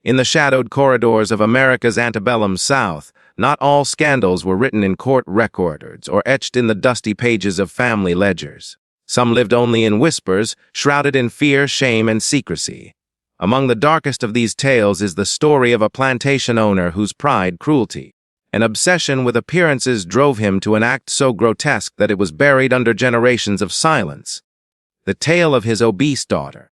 In the shadowed corridors of America's antebellum South, not all scandals were written in court records or etched in the dusty pages of family ledgers. Some lived only in whispers, shrouded in fear, shame, and secrecy. Among the darkest of these tales is the story of a plantation owner whose pride, cruelty, an obsession with appearances drove him to an act so grotesque that it was buried under generations of silence. The tale of his obese daughter,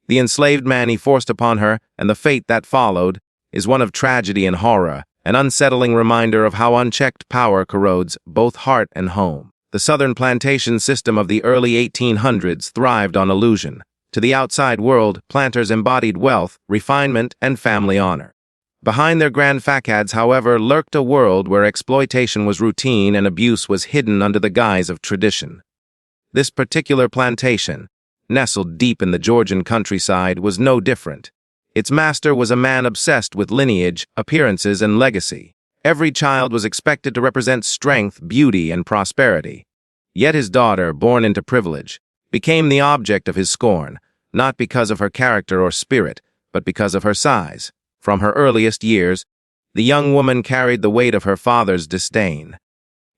the enslaved man he forced upon her, and the fate that followed, is one of tragedy and horror, an unsettling reminder of how unchecked power corrodes both heart and home. The Southern plantation system of the early 1800s thrived on illusion. To the outside world, planters embodied wealth, refinement, and family honor. Behind their grand facades, however, lurked a world where exploitation was routine and abuse was hidden under the guise of tradition. This particular plantation, nestled deep in the Georgian countryside, was no different. Its master was a man obsessed with lineage, appearances, and legacy. Every child was expected to represent strength, beauty, and prosperity. Yet his daughter, born into privilege, became the object of his scorn, not because of her character or spirit, but because of her size. From her earliest years, the young woman carried the weight of her father's disdain.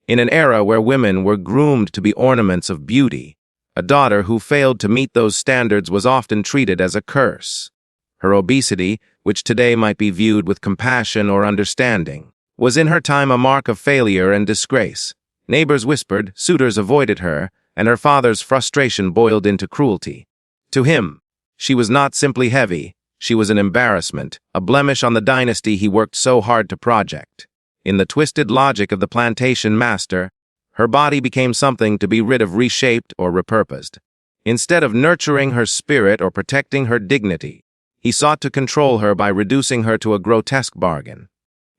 In an era where women were groomed to be ornaments of beauty, a daughter who failed to meet those standards was often treated as a curse. Her obesity, which today might be viewed with compassion or understanding, was in her time a mark of failure and disgrace. Neighbors whispered, suitors avoided her, and her father's frustration boiled into cruelty. To him, she was not simply heavy, she was an embarrassment, a blemish on the dynasty he worked so hard to project. In the twisted logic of the plantation master, her body became something to be rid of, reshaped, or repurposed. Instead of nurturing her spirit or protecting her dignity, he sought to control her by reducing her to a grotesque bargain.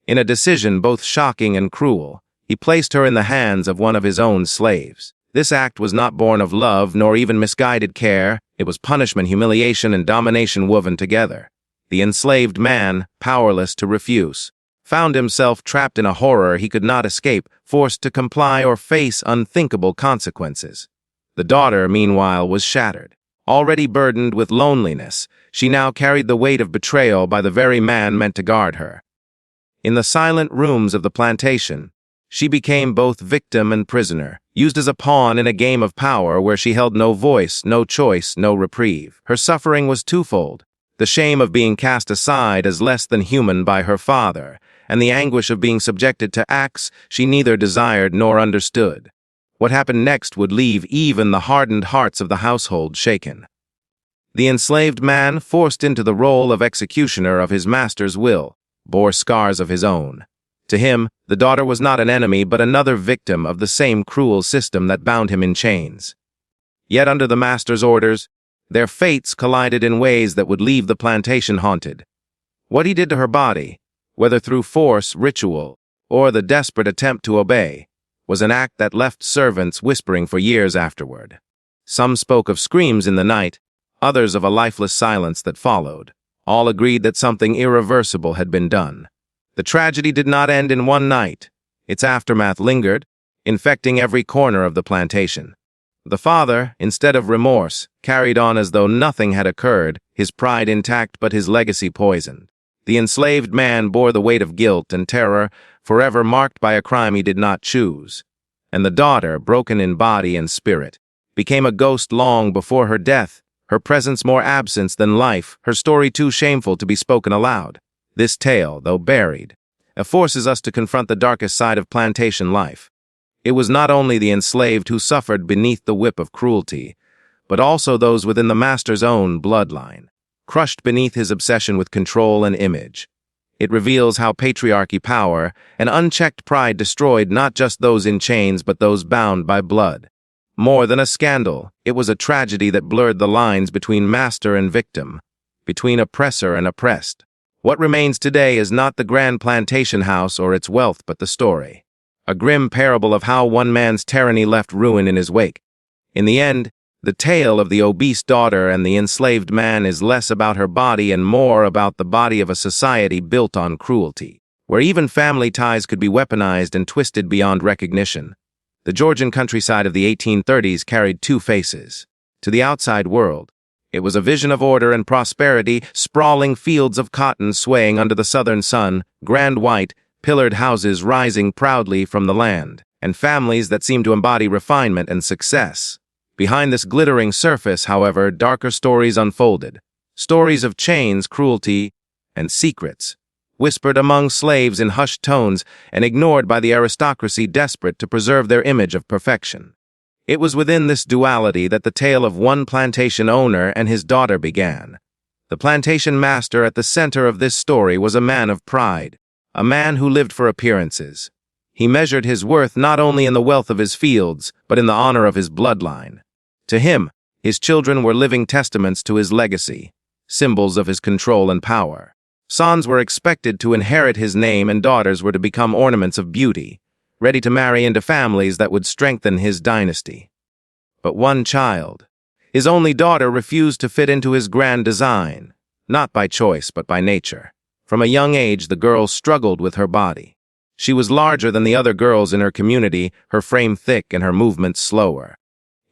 In a decision both shocking and cruel, he placed her in the hands of one of his own slaves. This act was not born of love nor even misguided care. It was punishment, humiliation, and domination woven together. The enslaved man, powerless to refuse, found himself trapped in a horror he could not escape, forced to comply or face unthinkable consequences. The daughter, meanwhile, was shattered. Already burdened with loneliness, she now carried the weight of betrayal by the very man meant to guard her. In the silent rooms of the plantation, she became both victim and prisoner, used as a pawn in a game of power where she held no voice, no choice, no reprieve. Her suffering was twofold: the shame of being cast aside as less than human by her father, and the anguish of being subjected to acts she neither desired nor understood. What happened next would leave even the hardened hearts of the household shaken. The enslaved man, forced into the role of executioner of his master's will, bore scars of his own. To him, the daughter was not an enemy but another victim of the same cruel system that bound him in chains. Yet under the master's orders, their fates collided in ways that would leave the plantation haunted. What he did to her body, whether through force, ritual, or the desperate attempt to obey, was an act that left servants whispering for years afterward. Some spoke of screams in the night, others of a lifeless silence that followed. All agreed that something irreversible had been done. The tragedy did not end in one night. Its aftermath lingered, infecting every corner of the plantation. The father, instead of remorse, carried on as though nothing had occurred, his pride intact but his legacy poisoned. The enslaved man bore the weight of guilt and terror, forever marked by a crime he did not choose. And the daughter, broken in body and spirit, became a ghost long before her death, her presence more absence than life, her story too shameful to be spoken aloud. This tale, though buried, forces us to confront the darkest side of plantation life. It was not only the enslaved who suffered beneath the whip of cruelty, but also those within the master's own bloodline, crushed beneath his obsession with control and image. It reveals how patriarchy, power, and unchecked pride destroyed not just those in chains but those bound by blood. More than a scandal, it was a tragedy that blurred the lines between master and victim, between oppressor and oppressed. What remains today is not the grand plantation house or its wealth but the story, a grim parable of how one man's tyranny left ruin in his wake. In the end, the tale of the obese daughter and the enslaved man is less about her body and more about the body of a society built on cruelty, where even family ties could be weaponized and twisted beyond recognition. The Georgian countryside of the 1830s carried two faces. To the outside world, It was a vision of order and prosperity, sprawling fields of cotton swaying under the southern sun, grand white, pillared houses rising proudly from the land, and families that seemed to embody refinement and success. Behind this glittering surface, however, darker stories unfolded. Stories of chains, cruelty, and secrets, whispered among slaves in hushed tones and ignored by the aristocracy desperate to preserve their image of perfection. It was within this duality that the tale of one plantation owner and his daughter began. The plantation master at the center of this story was a man of pride, a man who lived for appearances. He measured his worth not only in the wealth of his fields, but in the honor of his bloodline. To him, his children were living testaments to his legacy, symbols of his control and power. Sons were expected to inherit his name and daughters were to become ornaments of beauty, ready to marry into families that would strengthen his dynasty. But one child, his only daughter, refused to fit into his grand design, not by choice but by nature. From a young age, the girl struggled with her body. She was larger than the other girls in her community, her frame thick and her movements slower.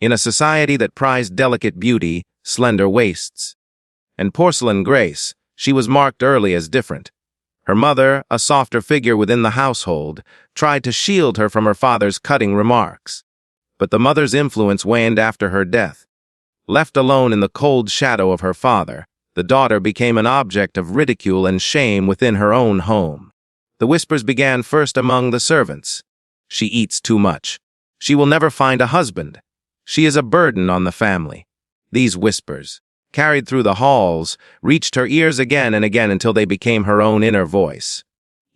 In a society that prized delicate beauty, slender waists, and porcelain grace, she was marked early as different. Her mother, a softer figure within the household, tried to shield her from her father's cutting remarks. But the mother's influence waned after her death. Left alone in the cold shadow of her father, the daughter became an object of ridicule and shame within her own home. The whispers began first among the servants. She eats too much. She will never find a husband. She is a burden on the family. These whispers, carried through the halls, reached her ears again and again until they became her own inner voice.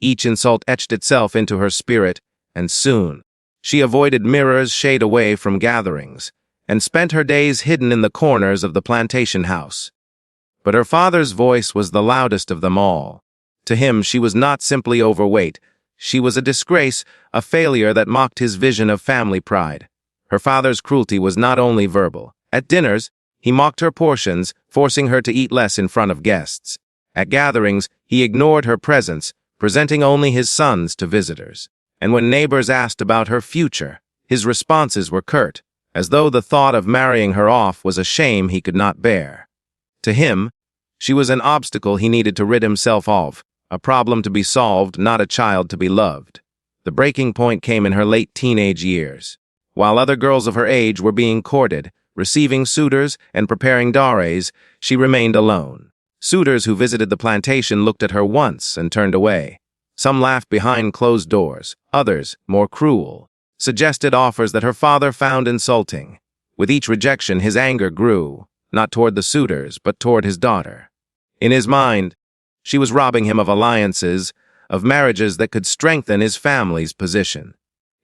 Each insult etched itself into her spirit, and soon she avoided mirrors, shade away from gatherings, and spent her days hidden in the corners of the plantation house. But her father's voice was the loudest of them all. To him, she was not simply overweight. She was a disgrace, a failure that mocked his vision of family pride. Her father's cruelty was not only verbal. At dinners, he mocked her portions, forcing her to eat less in front of guests. At gatherings, he ignored her presence, presenting only his sons to visitors. And when neighbors asked about her future, his responses were curt, as though the thought of marrying her off was a shame he could not bear. To him, she was an obstacle he needed to rid himself of, a problem to be solved, not a child to be loved. The breaking point came in her late teenage years. While other girls of her age were being courted, receiving suitors, and preparing dowries, she remained alone. Suitors who visited the plantation looked at her once and turned away. Some laughed behind closed doors. Others, more cruel, suggested offers that her father found insulting. With each rejection, his anger grew, not toward the suitors, but toward his daughter. In his mind, she was robbing him of alliances, of marriages that could strengthen his family's position.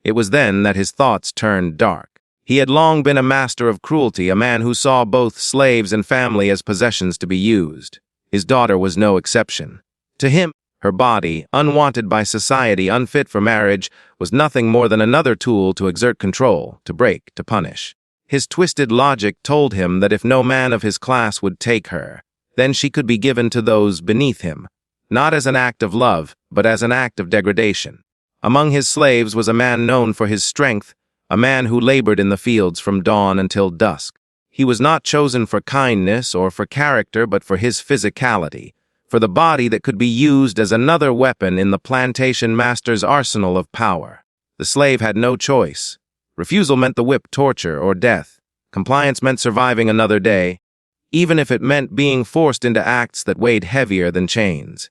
It was then that his thoughts turned dark. He had long been a master of cruelty, a man who saw both slaves and family as possessions to be used. His daughter was no exception. To him, her body, unwanted by society, unfit for marriage, was nothing more than another tool to exert control, to break, to punish. His twisted logic told him that if no man of his class would take her, then she could be given to those beneath him, not as an act of love, but as an act of degradation. Among his slaves was a man known for his strength, a man who labored in the fields from dawn until dusk. He was not chosen for kindness or for character, but for his physicality, for the body that could be used as another weapon in the plantation master's arsenal of power. The slave had no choice. Refusal meant the whip, torture, or death. Compliance meant surviving another day, even if it meant being forced into acts that weighed heavier than chains.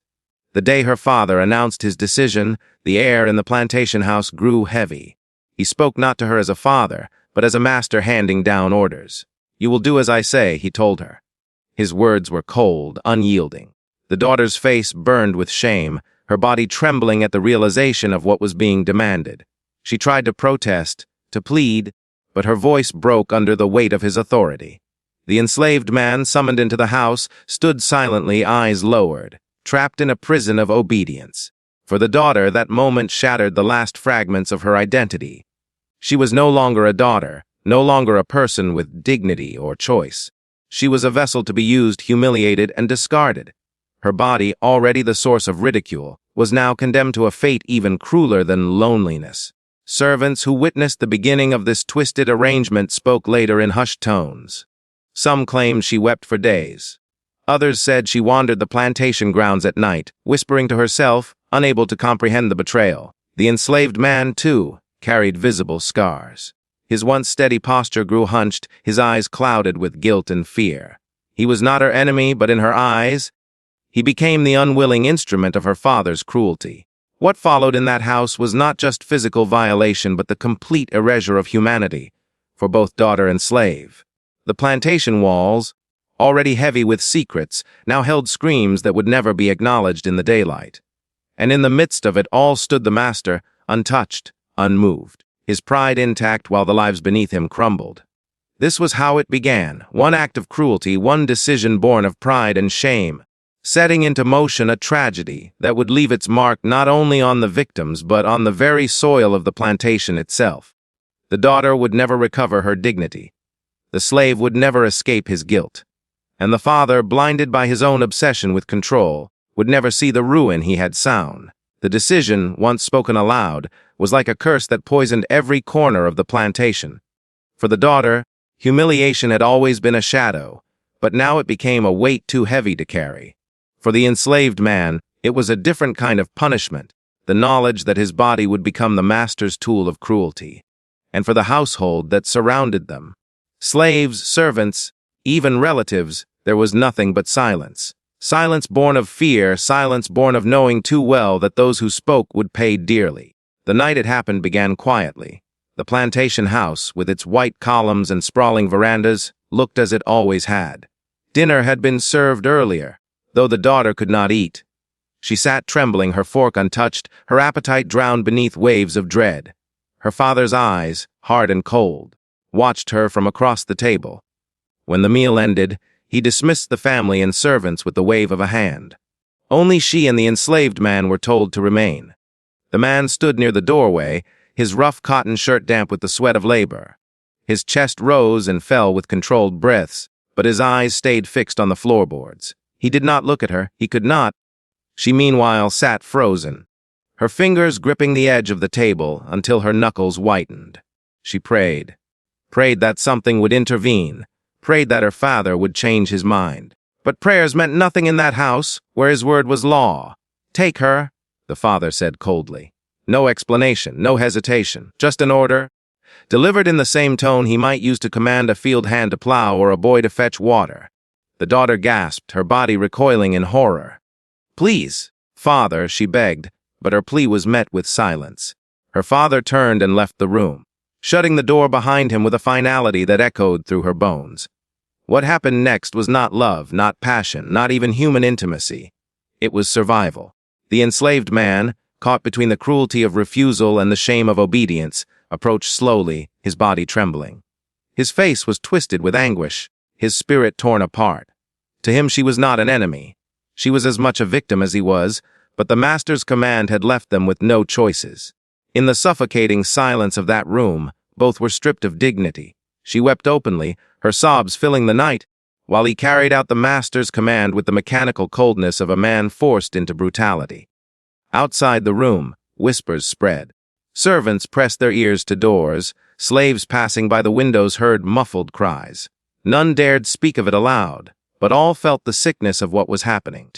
The day her father announced his decision, the air in the plantation house grew heavy. He spoke not to her as a father, but as a master handing down orders. "You will do as I say," he told her. His words were cold, unyielding. The daughter's face burned with shame, her body trembling at the realization of what was being demanded. She tried to protest, to plead, but her voice broke under the weight of his authority. The enslaved man, summoned into the house, stood silently, eyes lowered, trapped in a prison of obedience. For the daughter, that moment shattered the last fragments of her identity. She was no longer a daughter, no longer a person with dignity or choice. She was a vessel to be used, humiliated, and discarded. Her body, already the source of ridicule, was now condemned to a fate even crueler than loneliness. Servants who witnessed the beginning of this twisted arrangement spoke later in hushed tones. Some claimed she wept for days. Others said she wandered the plantation grounds at night, whispering to herself, unable to comprehend the betrayal. The enslaved man, too, carried visible scars. His once steady posture grew hunched, his eyes clouded with guilt and fear. He was not her enemy, but in her eyes, he became the unwilling instrument of her father's cruelty. What followed in that house was not just physical violation, but the complete erasure of humanity for both daughter and slave. The plantation walls, already heavy with secrets, now held screams that would never be acknowledged in the daylight. And in the midst of it all stood the master, untouched, unmoved, his pride intact while the lives beneath him crumbled. This was how it began, one act of cruelty, one decision born of pride and shame, setting into motion a tragedy that would leave its mark not only on the victims but on the very soil of the plantation itself. The daughter would never recover her dignity. The slave would never escape his guilt. And the father, blinded by his own obsession with control, would never see the ruin he had sown. The decision, once spoken aloud, was like a curse that poisoned every corner of the plantation. For the daughter, humiliation had always been a shadow, but now it became a weight too heavy to carry. For the enslaved man, it was a different kind of punishment, the knowledge that his body would become the master's tool of cruelty. And for the household that surrounded them, slaves, servants, even relatives, there was nothing but silence. Silence born of fear, silence born of knowing too well that those who spoke would pay dearly. The night it happened began quietly. The plantation house, with its white columns and sprawling verandas, looked as it always had. Dinner had been served earlier, though the daughter could not eat. She sat trembling, her fork untouched, her appetite drowned beneath waves of dread. Her father's eyes, hard and cold, watched her from across the table. When the meal ended, he dismissed the family and servants with the wave of a hand. Only she and the enslaved man were told to remain. The man stood near the doorway, his rough cotton shirt damp with the sweat of labor. His chest rose and fell with controlled breaths, but his eyes stayed fixed on the floorboards. He did not look at her. He could not. She meanwhile sat frozen, her fingers gripping the edge of the table until her knuckles whitened. She prayed that something would intervene, prayed that her father would change his mind. But prayers meant nothing in that house, where his word was law. "Take her," the father said coldly. No explanation, no hesitation, just an order, delivered in the same tone he might use to command a field hand to plow or a boy to fetch water. The daughter gasped, her body recoiling in horror. "Please, father," she begged, but her plea was met with silence. Her father turned and left the room, shutting the door behind him with a finality that echoed through her bones. What happened next was not love, not passion, not even human intimacy. It was survival. The enslaved man, caught between the cruelty of refusal and the shame of obedience, approached slowly, his body trembling. His face was twisted with anguish, his spirit torn apart. To him she was not an enemy. She was as much a victim as he was, but the master's command had left them with no choices. In the suffocating silence of that room, both were stripped of dignity. She wept openly, her sobs filling the night, while he carried out the master's command with the mechanical coldness of a man forced into brutality. Outside the room, whispers spread. Servants pressed their ears to doors, slaves passing by the windows heard muffled cries. None dared speak of it aloud, but all felt the sickness of what was happening.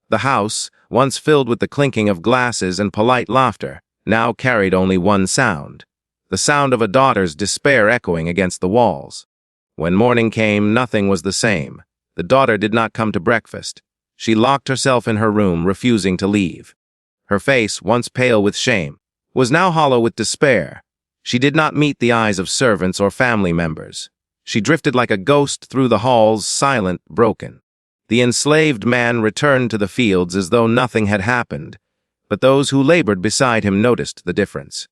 The house, once filled with the clinking of glasses and polite laughter, now carried only one sound, the sound of a daughter's despair echoing against the walls. When morning came, nothing was the same. The daughter did not come to breakfast. She locked herself in her room, refusing to leave. Her face, once pale with shame, was now hollow with despair. She did not meet the eyes of servants or family members. She drifted like a ghost through the halls, silent, broken. The enslaved man returned to the fields as though nothing had happened, but those who labored beside him noticed the difference.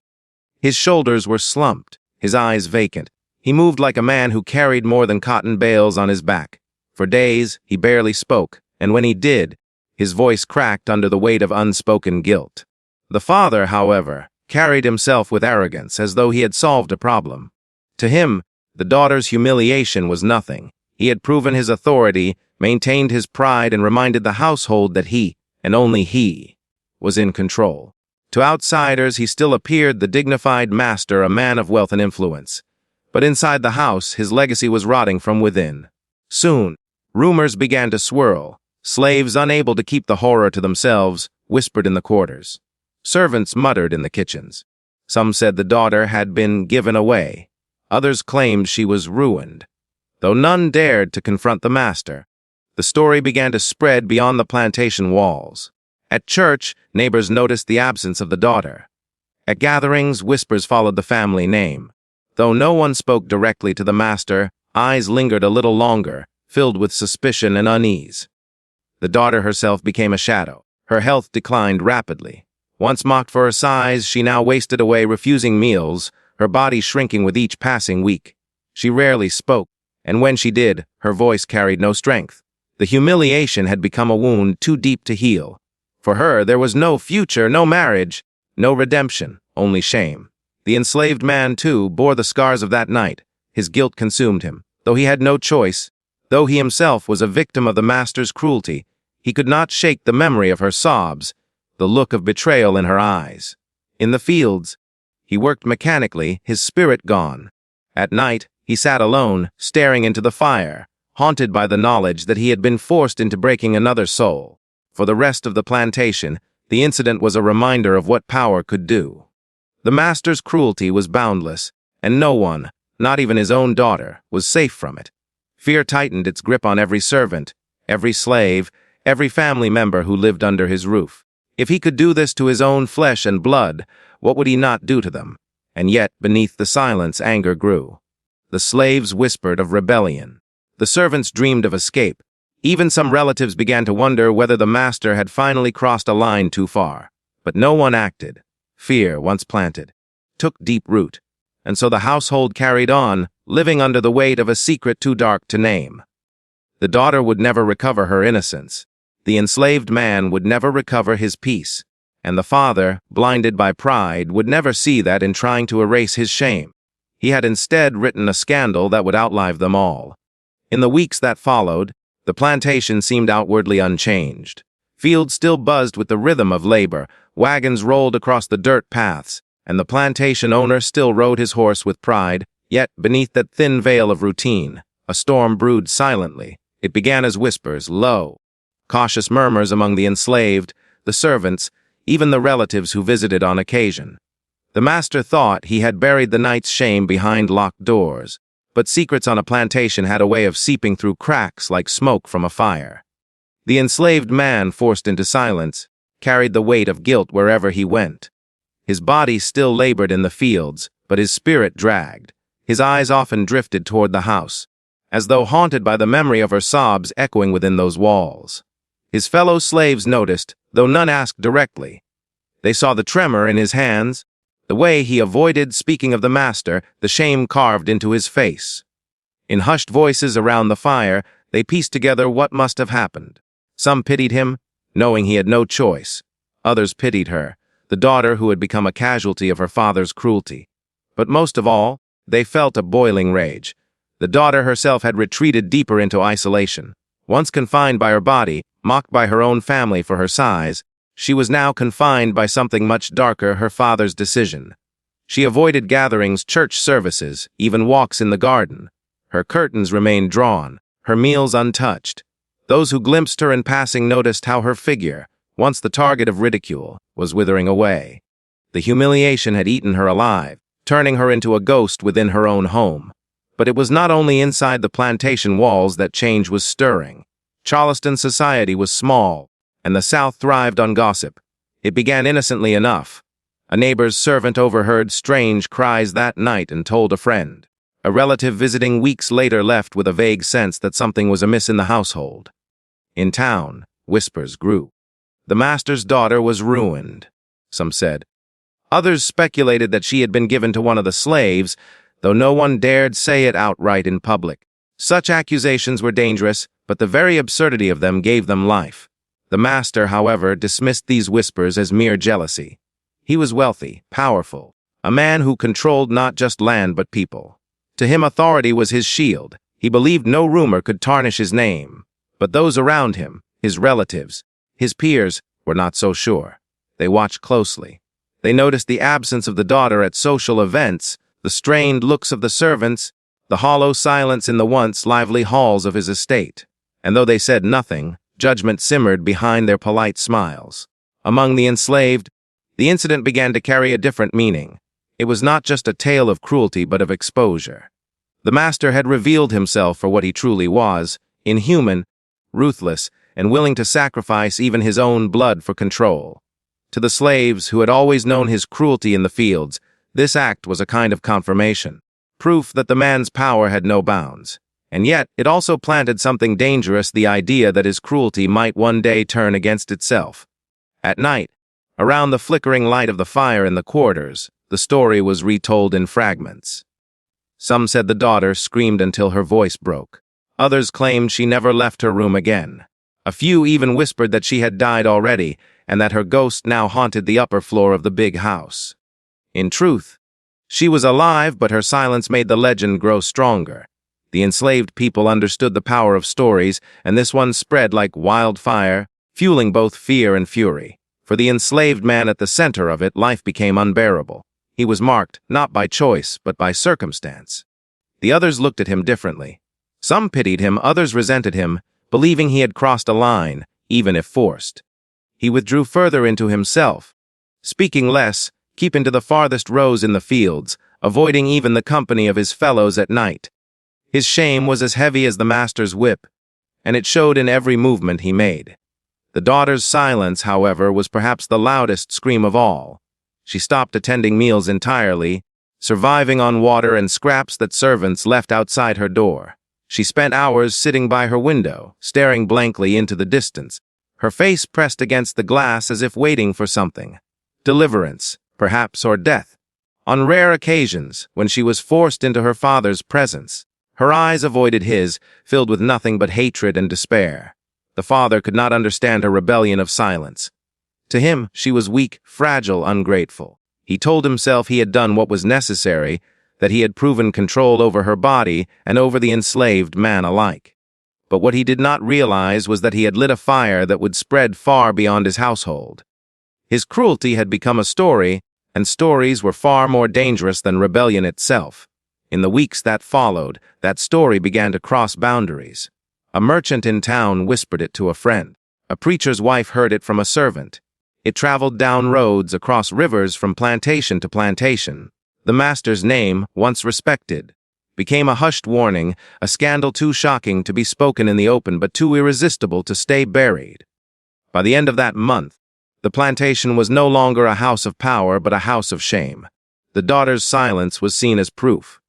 His shoulders were slumped, his eyes vacant. He moved like a man who carried more than cotton bales on his back. For days, he barely spoke, and when he did, his voice cracked under the weight of unspoken guilt. The father, however, carried himself with arrogance as though he had solved a problem. To him, the daughter's humiliation was nothing. He had proven his authority, maintained his pride, and reminded the household that he, and only he, was in control. To outsiders, he still appeared the dignified master, a man of wealth and influence. But inside the house, his legacy was rotting from within. Soon, rumors began to swirl. Slaves, unable to keep the horror to themselves, whispered in the quarters. Servants muttered in the kitchens. Some said the daughter had been given away. Others claimed she was ruined. Though none dared to confront the master, the story began to spread beyond the plantation walls. At church, neighbors noticed the absence of the daughter. At gatherings, whispers followed the family name. Though no one spoke directly to the master, eyes lingered a little longer, filled with suspicion and unease. The daughter herself became a shadow. Her health declined rapidly. Once mocked for her size, she now wasted away refusing meals, her body shrinking with each passing week. She rarely spoke, and when she did, her voice carried no strength. The humiliation had become a wound too deep to heal. For her, there was no future, no marriage, no redemption, only shame. The enslaved man, too, bore the scars of that night. His guilt consumed him. Though he had no choice, though he himself was a victim of the master's cruelty, he could not shake the memory of her sobs, the look of betrayal in her eyes. In the fields, he worked mechanically, his spirit gone. At night, he sat alone, staring into the fire, haunted by the knowledge that he had been forced into breaking another soul. For the rest of the plantation, the incident was a reminder of what power could do. The master's cruelty was boundless, and no one, not even his own daughter, was safe from it. Fear tightened its grip on every servant, every slave, every family member who lived under his roof. If he could do this to his own flesh and blood, what would he not do to them? And yet, beneath the silence, anger grew. The slaves whispered of rebellion. The servants dreamed of escape. Even some relatives began to wonder whether the master had finally crossed a line too far. But no one acted. Fear, once planted, took deep root. And so the household carried on, living under the weight of a secret too dark to name. The daughter would never recover her innocence. The enslaved man would never recover his peace. And the father, blinded by pride, would never see that in trying to erase his shame. He had instead written a scandal that would outlive them all. In the weeks that followed, the plantation seemed outwardly unchanged. Fields still buzzed with the rhythm of labor, wagons rolled across the dirt paths, and the plantation owner still rode his horse with pride. Yet, beneath that thin veil of routine, a storm brewed silently. It began as whispers, low, cautious murmurs among the enslaved, the servants, even the relatives who visited on occasion. The master thought he had buried the night's shame behind locked doors, but secrets on a plantation had a way of seeping through cracks like smoke from a fire. The enslaved man, forced into silence, carried the weight of guilt wherever he went. His body still labored in the fields, but his spirit dragged. His eyes often drifted toward the house, as though haunted by the memory of her sobs echoing within those walls. His fellow slaves noticed, though none asked directly. They saw the tremor in his hands, the way he avoided speaking of the master, the shame carved into his face. In hushed voices around the fire, they pieced together what must have happened. Some pitied him, knowing he had no choice. Others pitied her, the daughter who had become a casualty of her father's cruelty. But most of all, they felt a boiling rage. The daughter herself had retreated deeper into isolation. Once confined by her body, mocked by her own family for her size, she was now confined by something much darker, her father's decision. She avoided gatherings, church services, even walks in the garden. Her curtains remained drawn, her meals untouched. Those who glimpsed her in passing noticed how her figure, once the target of ridicule, was withering away. The humiliation had eaten her alive, turning her into a ghost within her own home. But it was not only inside the plantation walls that change was stirring. Charleston society was small, and the South thrived on gossip. It began innocently enough. A neighbor's servant overheard strange cries that night and told a friend. A relative visiting weeks later left with a vague sense that something was amiss in the household. In town, whispers grew. The master's daughter was ruined, some said. Others speculated that she had been given to one of the slaves, though no one dared say it outright in public. Such accusations were dangerous, but the very absurdity of them gave them life. The master, however, dismissed these whispers as mere jealousy. He was wealthy, powerful, a man who controlled not just land but people. To him, authority was his shield. He believed no rumor could tarnish his name. But those around him, his relatives, his peers, were not so sure. They watched closely. They noticed the absence of the daughter at social events, the strained looks of the servants, the hollow silence in the once lively halls of his estate. And though they said nothing, judgment simmered behind their polite smiles. Among the enslaved, the incident began to carry a different meaning. It was not just a tale of cruelty but of exposure. The master had revealed himself for what he truly was, inhuman, ruthless, and willing to sacrifice even his own blood for control. To the slaves, who had always known his cruelty in the fields, this act was a kind of confirmation, proof that the man's power had no bounds. And yet, it also planted something dangerous, the idea that his cruelty might one day turn against itself. At night, around the flickering light of the fire in the quarters, the story was retold in fragments. Some said the daughter screamed until her voice broke. Others claimed she never left her room again. A few even whispered that she had died already, and that her ghost now haunted the upper floor of the big house. In truth, she was alive, but her silence made the legend grow stronger. The enslaved people understood the power of stories, and this one spread like wildfire, fueling both fear and fury. For the enslaved man at the center of it, life became unbearable. He was marked, not by choice, but by circumstance. The others looked at him differently. Some pitied him, others resented him, believing he had crossed a line, even if forced. He withdrew further into himself, speaking less, keeping to the farthest rows in the fields, avoiding even the company of his fellows at night. His shame was as heavy as the master's whip, and it showed in every movement he made. The daughter's silence, however, was perhaps the loudest scream of all. She stopped attending meals entirely, surviving on water and scraps that servants left outside her door. She spent hours sitting by her window, staring blankly into the distance, her face pressed against the glass as if waiting for something. Deliverance, perhaps, or death. On rare occasions, when she was forced into her father's presence, her eyes avoided his, filled with nothing but hatred and despair. The father could not understand her rebellion of silence. To him, she was weak, fragile, ungrateful. He told himself he had done what was necessary, that he had proven control over her body and over the enslaved man alike. But what he did not realize was that he had lit a fire that would spread far beyond his household. His cruelty had become a story, and stories were far more dangerous than rebellion itself. In the weeks that followed, that story began to cross boundaries. A merchant in town whispered it to a friend. A preacher's wife heard it from a servant. It traveled down roads, across rivers, from plantation to plantation. The master's name, once respected, became a hushed warning, a scandal too shocking to be spoken in the open but too irresistible to stay buried. By the end of that month, the plantation was no longer a house of power but a house of shame. The daughter's silence was seen as proof.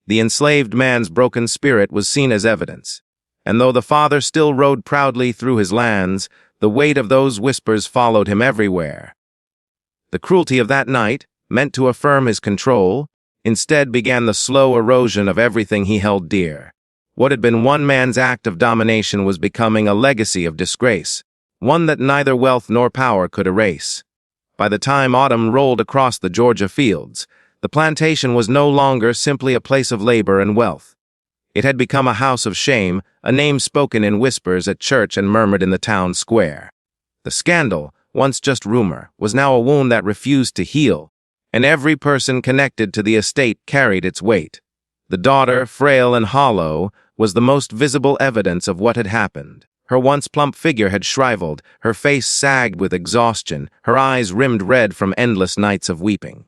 The enslaved man's broken spirit was seen as evidence. And though the father still rode proudly through his lands, the weight of those whispers followed him everywhere. The cruelty of that night, meant to affirm his control, instead began the slow erosion of everything he held dear. What had been one man's act of domination was becoming a legacy of disgrace, one that neither wealth nor power could erase. By the time autumn rolled across the Georgia fields, the plantation was no longer simply a place of labor and wealth. It had become a house of shame, a name spoken in whispers at church and murmured in the town square. The scandal, once just rumor, was now a wound that refused to heal, and every person connected to the estate carried its weight. The daughter, frail and hollow, was the most visible evidence of what had happened. Her once plump figure had shriveled, her face sagged with exhaustion, her eyes rimmed red from endless nights of weeping.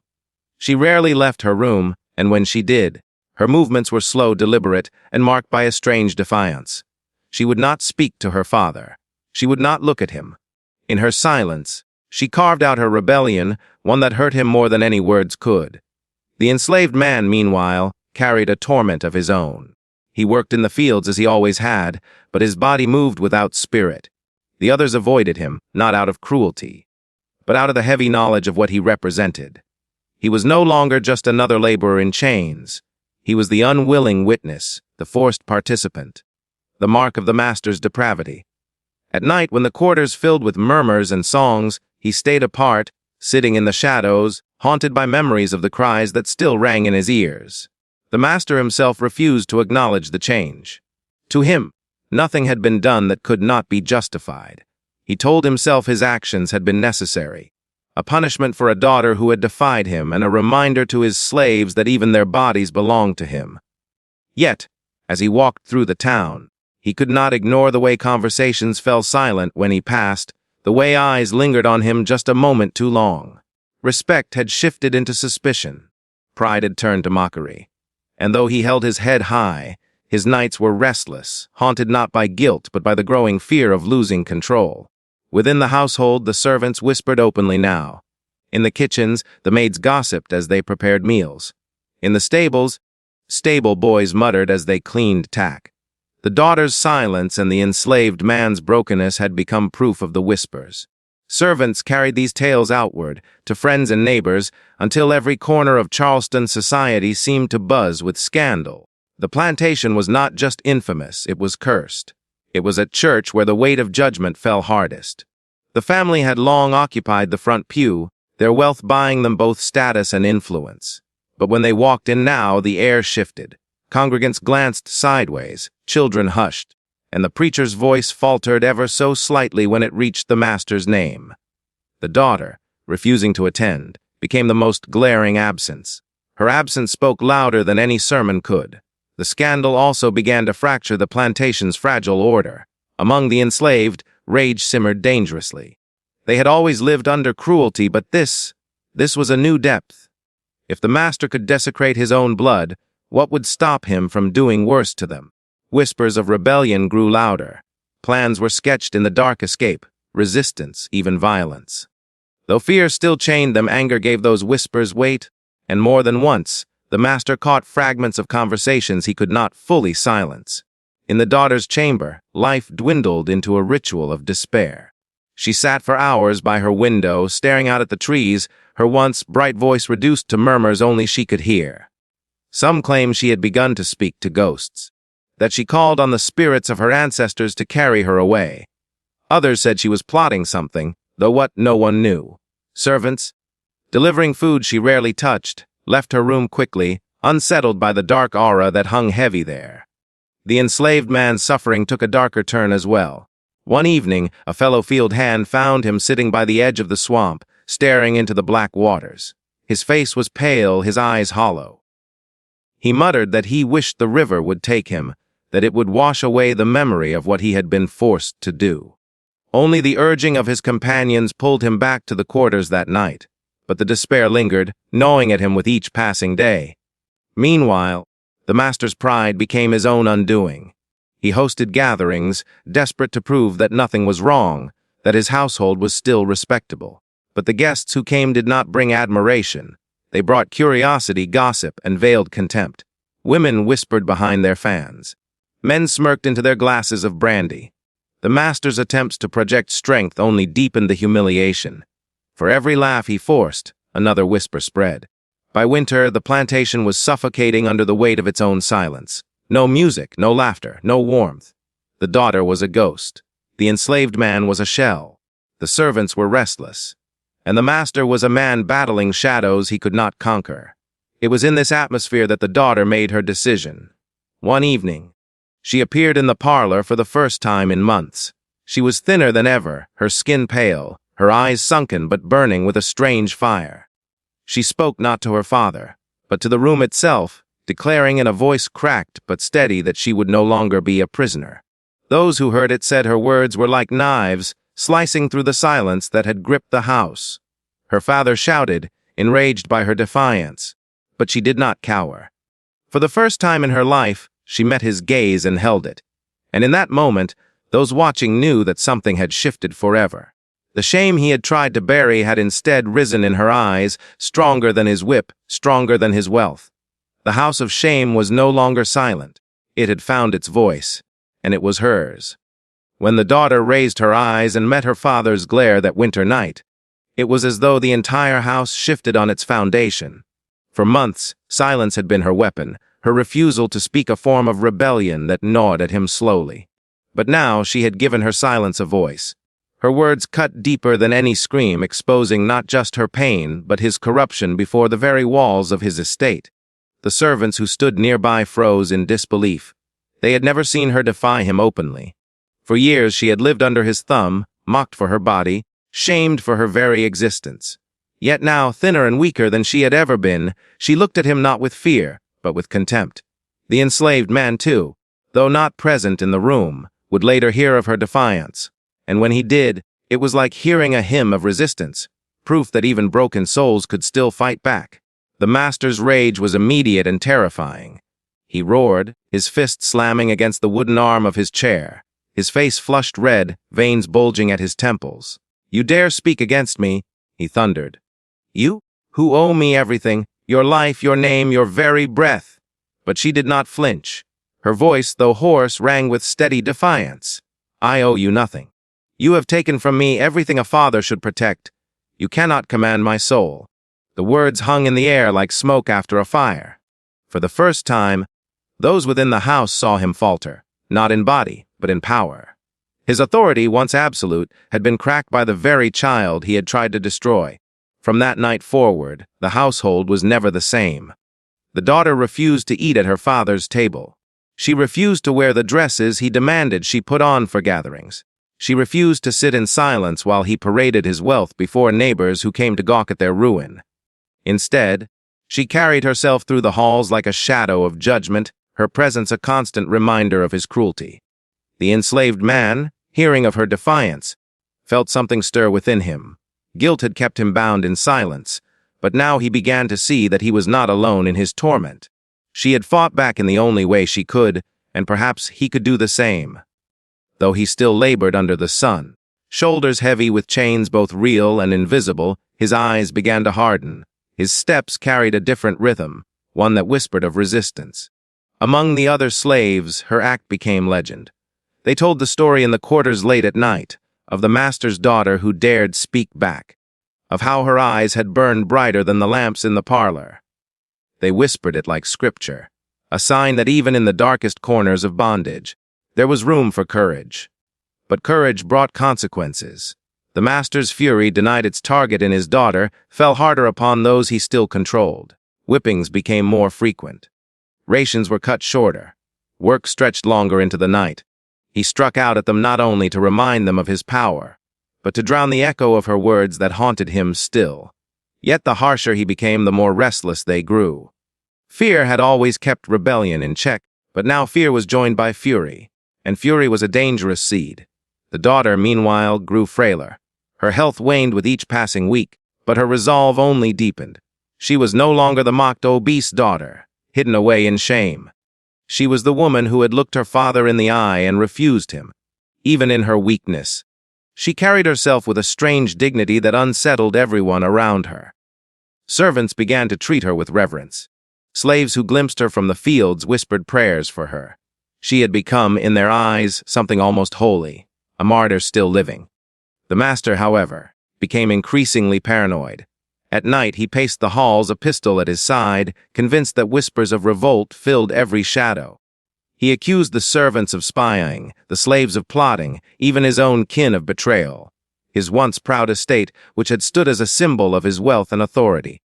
She rarely left her room, and when she did, her movements were slow, deliberate, and marked by a strange defiance. She would not speak to her father. She would not look at him. In her silence, she carved out her rebellion, one that hurt him more than any words could. The enslaved man, meanwhile, carried a torment of his own. He worked in the fields as he always had, but his body moved without spirit. The others avoided him, not out of cruelty, but out of the heavy knowledge of what he represented. He was no longer just another laborer in chains. He was the unwilling witness, the forced participant, the mark of the master's depravity. At night, when the quarters filled with murmurs and songs, he stayed apart, sitting in the shadows, haunted by memories of the cries that still rang in his ears. The master himself refused to acknowledge the change. To him, nothing had been done that could not be justified. He told himself his actions had been necessary, a punishment for a daughter who had defied him and a reminder to his slaves that even their bodies belonged to him. Yet, as he walked through the town, he could not ignore the way conversations fell silent when he passed, the way eyes lingered on him just a moment too long. Respect had shifted into suspicion. Pride had turned to mockery. And though he held his head high, his nights were restless, haunted not by guilt but by the growing fear of losing control. Within the household, the servants whispered openly now. In the kitchens, the maids gossiped as they prepared meals. In the stables, stable boys muttered as they cleaned tack. The daughter's silence and the enslaved man's brokenness had become proof of the whispers. Servants carried these tales outward, to friends and neighbors, until every corner of Charleston society seemed to buzz with scandal. The plantation was not just infamous, it was cursed. It was at church where the weight of judgment fell hardest. The family had long occupied the front pew, their wealth buying them both status and influence. But when they walked in now, the air shifted. Congregants glanced sideways, children hushed, and the preacher's voice faltered ever so slightly when it reached the master's name. The daughter, refusing to attend, became the most glaring absence. Her absence spoke louder than any sermon could. The scandal also began to fracture the plantation's fragile order. Among the enslaved, rage simmered dangerously. They had always lived under cruelty, but this was a new depth. If the master could desecrate his own blood, what would stop him from doing worse to them? Whispers of rebellion grew louder. Plans were sketched in the dark escape, resistance, even violence. Though fear still chained them, anger gave those whispers weight, and more than once, the master caught fragments of conversations he could not fully silence. In the daughter's chamber, life dwindled into a ritual of despair. She sat for hours by her window, staring out at the trees, her once bright voice reduced to murmurs only she could hear. Some claimed she had begun to speak to ghosts, that she called on the spirits of her ancestors to carry her away. Others said she was plotting something, though what no one knew. Servants, delivering food she rarely touched, left her room quickly, unsettled by the dark aura that hung heavy there. The enslaved man's suffering took a darker turn as well. One evening, a fellow field hand found him sitting by the edge of the swamp, staring into the black waters. His face was pale, his eyes hollow. He muttered that he wished the river would take him, that it would wash away the memory of what he had been forced to do. Only the urging of his companions pulled him back to the quarters that night, but the despair lingered, gnawing at him with each passing day. Meanwhile, the master's pride became his own undoing. He hosted gatherings, desperate to prove that nothing was wrong, that his household was still respectable. But the guests who came did not bring admiration. They brought curiosity, gossip, and veiled contempt. Women whispered behind their fans. Men smirked into their glasses of brandy. The master's attempts to project strength only deepened the humiliation. For every laugh he forced, another whisper spread. By winter, the plantation was suffocating under the weight of its own silence. No music, no laughter, no warmth. The daughter was a ghost. The enslaved man was a shell. The servants were restless. And the master was a man battling shadows he could not conquer. It was in this atmosphere that the daughter made her decision. One evening, she appeared in the parlor for the first time in months. She was thinner than ever, her skin pale, her eyes sunken but burning with a strange fire. She spoke not to her father, but to the room itself, declaring in a voice cracked but steady that she would no longer be a prisoner. Those who heard it said her words were like knives, slicing through the silence that had gripped the house. Her father shouted, enraged by her defiance, but she did not cower. For the first time in her life, she met his gaze and held it. And in that moment, those watching knew that something had shifted forever. The shame he had tried to bury had instead risen in her eyes, stronger than his whip, stronger than his wealth. The house of shame was no longer silent. It had found its voice, and it was hers. When the daughter raised her eyes and met her father's glare that winter night, it was as though the entire house shifted on its foundation. For months, silence had been her weapon, her refusal to speak a form of rebellion that gnawed at him slowly. But now she had given her silence a voice. Her words cut deeper than any scream, exposing not just her pain, but his corruption before the very walls of his estate. The servants who stood nearby froze in disbelief. They had never seen her defy him openly. For years she had lived under his thumb, mocked for her body, shamed for her very existence. Yet now, thinner and weaker than she had ever been, she looked at him not with fear, but with contempt. The enslaved man, too, though not present in the room, would later hear of her defiance, and when he did, it was like hearing a hymn of resistance, proof that even broken souls could still fight back. The master's rage was immediate and terrifying. He roared, his fist slamming against the wooden arm of his chair, his face flushed red, veins bulging at his temples. "You dare speak against me," he thundered. "You, who owe me everything, your life, your name, your very breath." But she did not flinch. Her voice, though hoarse, rang with steady defiance. "I owe you nothing. You have taken from me everything a father should protect. You cannot command my soul." The words hung in the air like smoke after a fire. For the first time, those within the house saw him falter, not in body, but in power. His authority, once absolute, had been cracked by the very child he had tried to destroy. From that night forward, the household was never the same. The daughter refused to eat at her father's table. She refused to wear the dresses he demanded she put on for gatherings. She refused to sit in silence while he paraded his wealth before neighbors who came to gawk at their ruin. Instead, she carried herself through the halls like a shadow of judgment, her presence a constant reminder of his cruelty. The enslaved man, hearing of her defiance, felt something stir within him. Guilt had kept him bound in silence, but now he began to see that he was not alone in his torment. She had fought back in the only way she could, and perhaps he could do the same. Though he still labored under the sun, shoulders heavy with chains both real and invisible, his eyes began to harden. His steps carried a different rhythm, one that whispered of resistance. Among the other slaves, her act became legend. They told the story in the quarters late at night, of the master's daughter who dared speak back, of how her eyes had burned brighter than the lamps in the parlor. They whispered it like scripture, a sign that even in the darkest corners of bondage, there was room for courage. But courage brought consequences. The master's fury, denied its target in his daughter, fell harder upon those he still controlled. Whippings became more frequent. Rations were cut shorter. Work stretched longer into the night. He struck out at them not only to remind them of his power, but to drown the echo of her words that haunted him still. Yet the harsher he became, the more restless they grew. Fear had always kept rebellion in check, but now fear was joined by fury, and fury was a dangerous seed. The daughter, meanwhile, grew frailer. Her health waned with each passing week, but her resolve only deepened. She was no longer the mocked obese daughter, hidden away in shame. She was the woman who had looked her father in the eye and refused him, even in her weakness. She carried herself with a strange dignity that unsettled everyone around her. Servants began to treat her with reverence. Slaves who glimpsed her from the fields whispered prayers for her. She had become, in their eyes, something almost holy, a martyr still living. The master, however, became increasingly paranoid. At night he paced the halls, a pistol at his side, convinced that whispers of revolt filled every shadow. He accused the servants of spying, the slaves of plotting, even his own kin of betrayal. His once proud estate, which had stood as a symbol of his wealth and authority,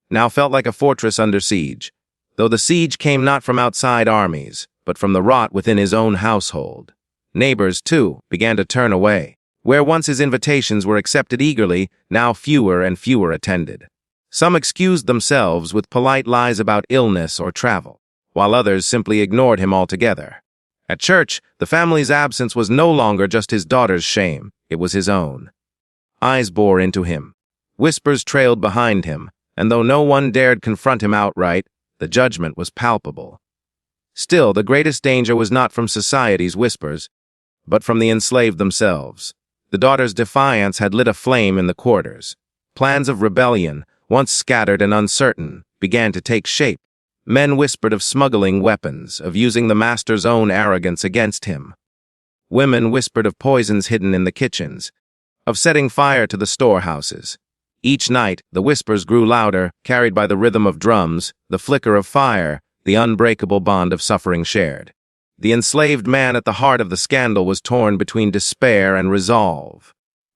now felt like a fortress under siege, though the siege came not from outside armies, but from the rot within his own household. Neighbors, too, began to turn away. Where once his invitations were accepted eagerly, now fewer and fewer attended. Some excused themselves with polite lies about illness or travel, while others simply ignored him altogether. At church, the family's absence was no longer just his daughter's shame, it was his own. Eyes bore into him. Whispers trailed behind him, and though no one dared confront him outright, the judgment was palpable. Still, the greatest danger was not from society's whispers, but from the enslaved themselves. The daughter's defiance had lit a flame in the quarters. Plans of rebellion, once scattered and uncertain, began to take shape. Men whispered of smuggling weapons, of using the master's own arrogance against him. Women whispered of poisons hidden in the kitchens, of setting fire to the storehouses. Each night, the whispers grew louder, carried by the rhythm of drums, the flicker of fire, the unbreakable bond of suffering shared. The enslaved man at the heart of the scandal was torn between despair and resolve.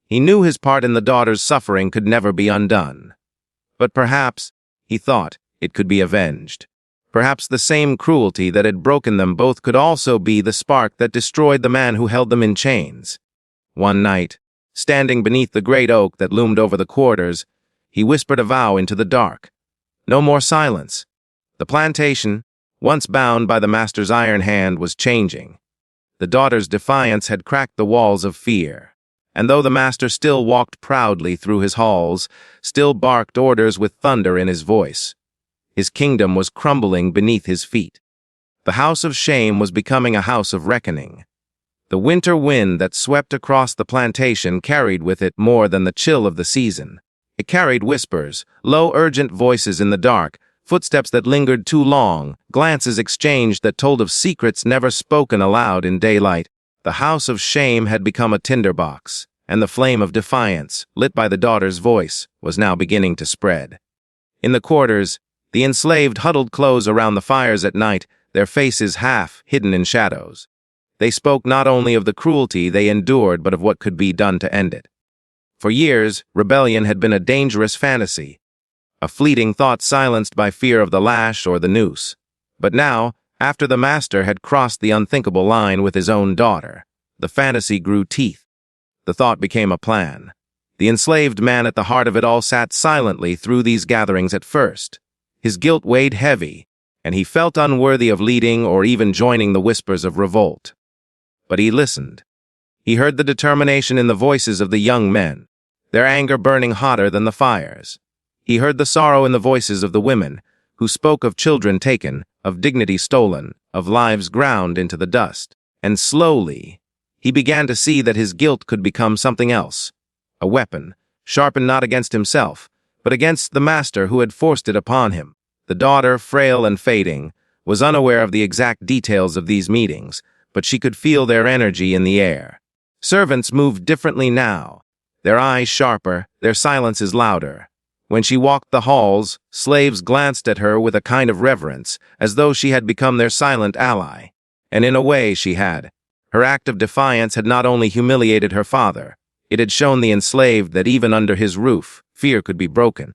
He knew his part in the daughter's suffering could never be undone. But perhaps, he thought, it could be avenged. Perhaps the same cruelty that had broken them both could also be the spark that destroyed the man who held them in chains. One night, standing beneath the great oak that loomed over the quarters, he whispered a vow into the dark. No more silence. The plantation, once bound by the master's iron hand, was changing. The daughter's defiance had cracked the walls of fear. And though the master still walked proudly through his halls, still barked orders with thunder in his voice, his kingdom was crumbling beneath his feet. The house of shame was becoming a house of reckoning. The winter wind that swept across the plantation carried with it more than the chill of the season. It carried whispers, low, urgent voices in the dark, footsteps that lingered too long, glances exchanged that told of secrets never spoken aloud in daylight. The house of shame had become a tinderbox, and the flame of defiance, lit by the daughter's voice, was now beginning to spread. In the quarters, the enslaved huddled close around the fires at night, their faces half hidden in shadows. They spoke not only of the cruelty they endured, but of what could be done to end it. For years, rebellion had been a dangerous fantasy, a fleeting thought silenced by fear of the lash or the noose. But now, after the master had crossed the unthinkable line with his own daughter, the fantasy grew teeth. The thought became a plan. The enslaved man at the heart of it all sat silently through these gatherings at first. His guilt weighed heavy, and he felt unworthy of leading or even joining the whispers of revolt. But he listened. He heard the determination in the voices of the young men, their anger burning hotter than the fires. He heard the sorrow in the voices of the women, who spoke of children taken, of dignity stolen, of lives ground into the dust. And slowly, he began to see that his guilt could become something else, a weapon, sharpened not against himself, but against the master who had forced it upon him. The daughter, frail and fading, was unaware of the exact details of these meetings, but she could feel their energy in the air. Servants moved differently now, their eyes sharper, their silences louder. When she walked the halls, slaves glanced at her with a kind of reverence, as though she had become their silent ally. And in a way she had. Her act of defiance had not only humiliated her father, it had shown the enslaved that even under his roof, fear could be broken.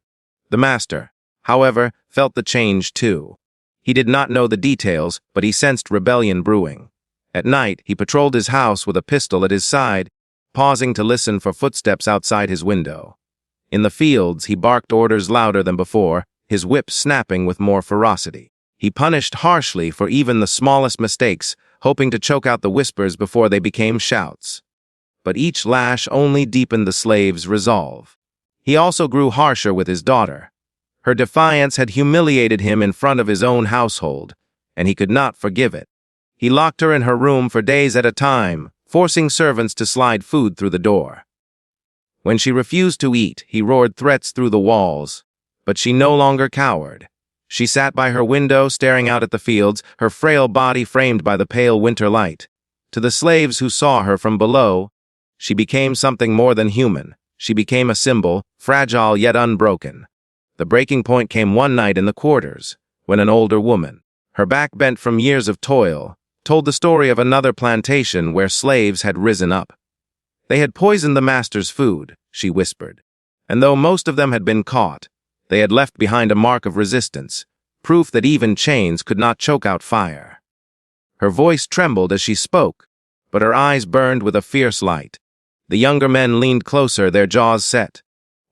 The master, however, felt the change too. He did not know the details, but he sensed rebellion brewing. At night, he patrolled his house with a pistol at his side, pausing to listen for footsteps outside his window. In the fields, he barked orders louder than before, his whip snapping with more ferocity. He punished harshly for even the smallest mistakes, hoping to choke out the whispers before they became shouts. But each lash only deepened the slave's resolve. He also grew harsher with his daughter. Her defiance had humiliated him in front of his own household, and he could not forgive it. He locked her in her room for days at a time, forcing servants to slide food through the door. When she refused to eat, he roared threats through the walls, but she no longer cowered. She sat by her window, staring out at the fields, her frail body framed by the pale winter light. To the slaves who saw her from below, she became something more than human. She became a symbol, fragile yet unbroken. The breaking point came one night in the quarters, when an older woman, her back bent from years of toil, told the story of another plantation where slaves had risen up. They had poisoned the master's food, she whispered, and though most of them had been caught, they had left behind a mark of resistance, proof that even chains could not choke out fire. Her voice trembled as she spoke, but her eyes burned with a fierce light. The younger men leaned closer, their jaws set.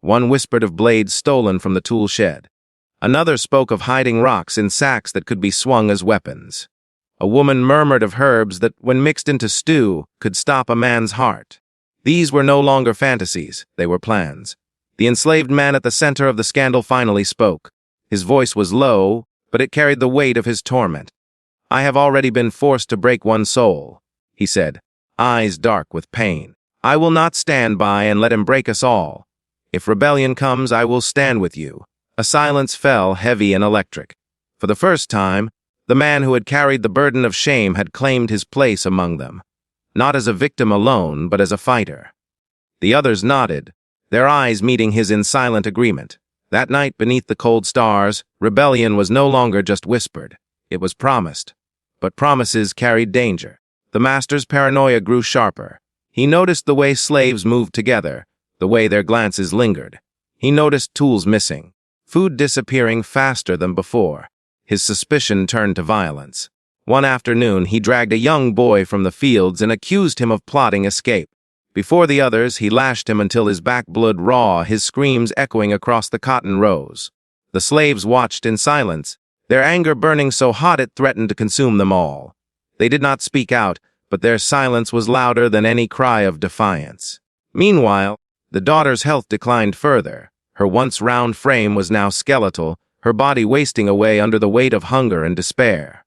One whispered of blades stolen from the tool shed. Another spoke of hiding rocks in sacks that could be swung as weapons. A woman murmured of herbs that, when mixed into stew, could stop a man's heart. These were no longer fantasies, they were plans. The enslaved man at the center of the scandal finally spoke. His voice was low, but it carried the weight of his torment. "I have already been forced to break one soul," he said, eyes dark with pain. "I will not stand by and let him break us all. If rebellion comes, I will stand with you." A silence fell, heavy and electric. For the first time, the man who had carried the burden of shame had claimed his place among them, not as a victim alone, but as a fighter. The others nodded, their eyes meeting his in silent agreement. That night, beneath the cold stars, rebellion was no longer just whispered. It was promised. But promises carried danger. The master's paranoia grew sharper. He noticed the way slaves moved together, the way their glances lingered. He noticed tools missing, food disappearing faster than before. His suspicion turned to violence. One afternoon, he dragged a young boy from the fields and accused him of plotting escape. Before the others, he lashed him until his back bled raw, his screams echoing across the cotton rows. The slaves watched in silence, their anger burning so hot it threatened to consume them all. They did not speak out, but their silence was louder than any cry of defiance. Meanwhile, the daughter's health declined further. Her once round frame was now skeletal, her body wasting away under the weight of hunger and despair.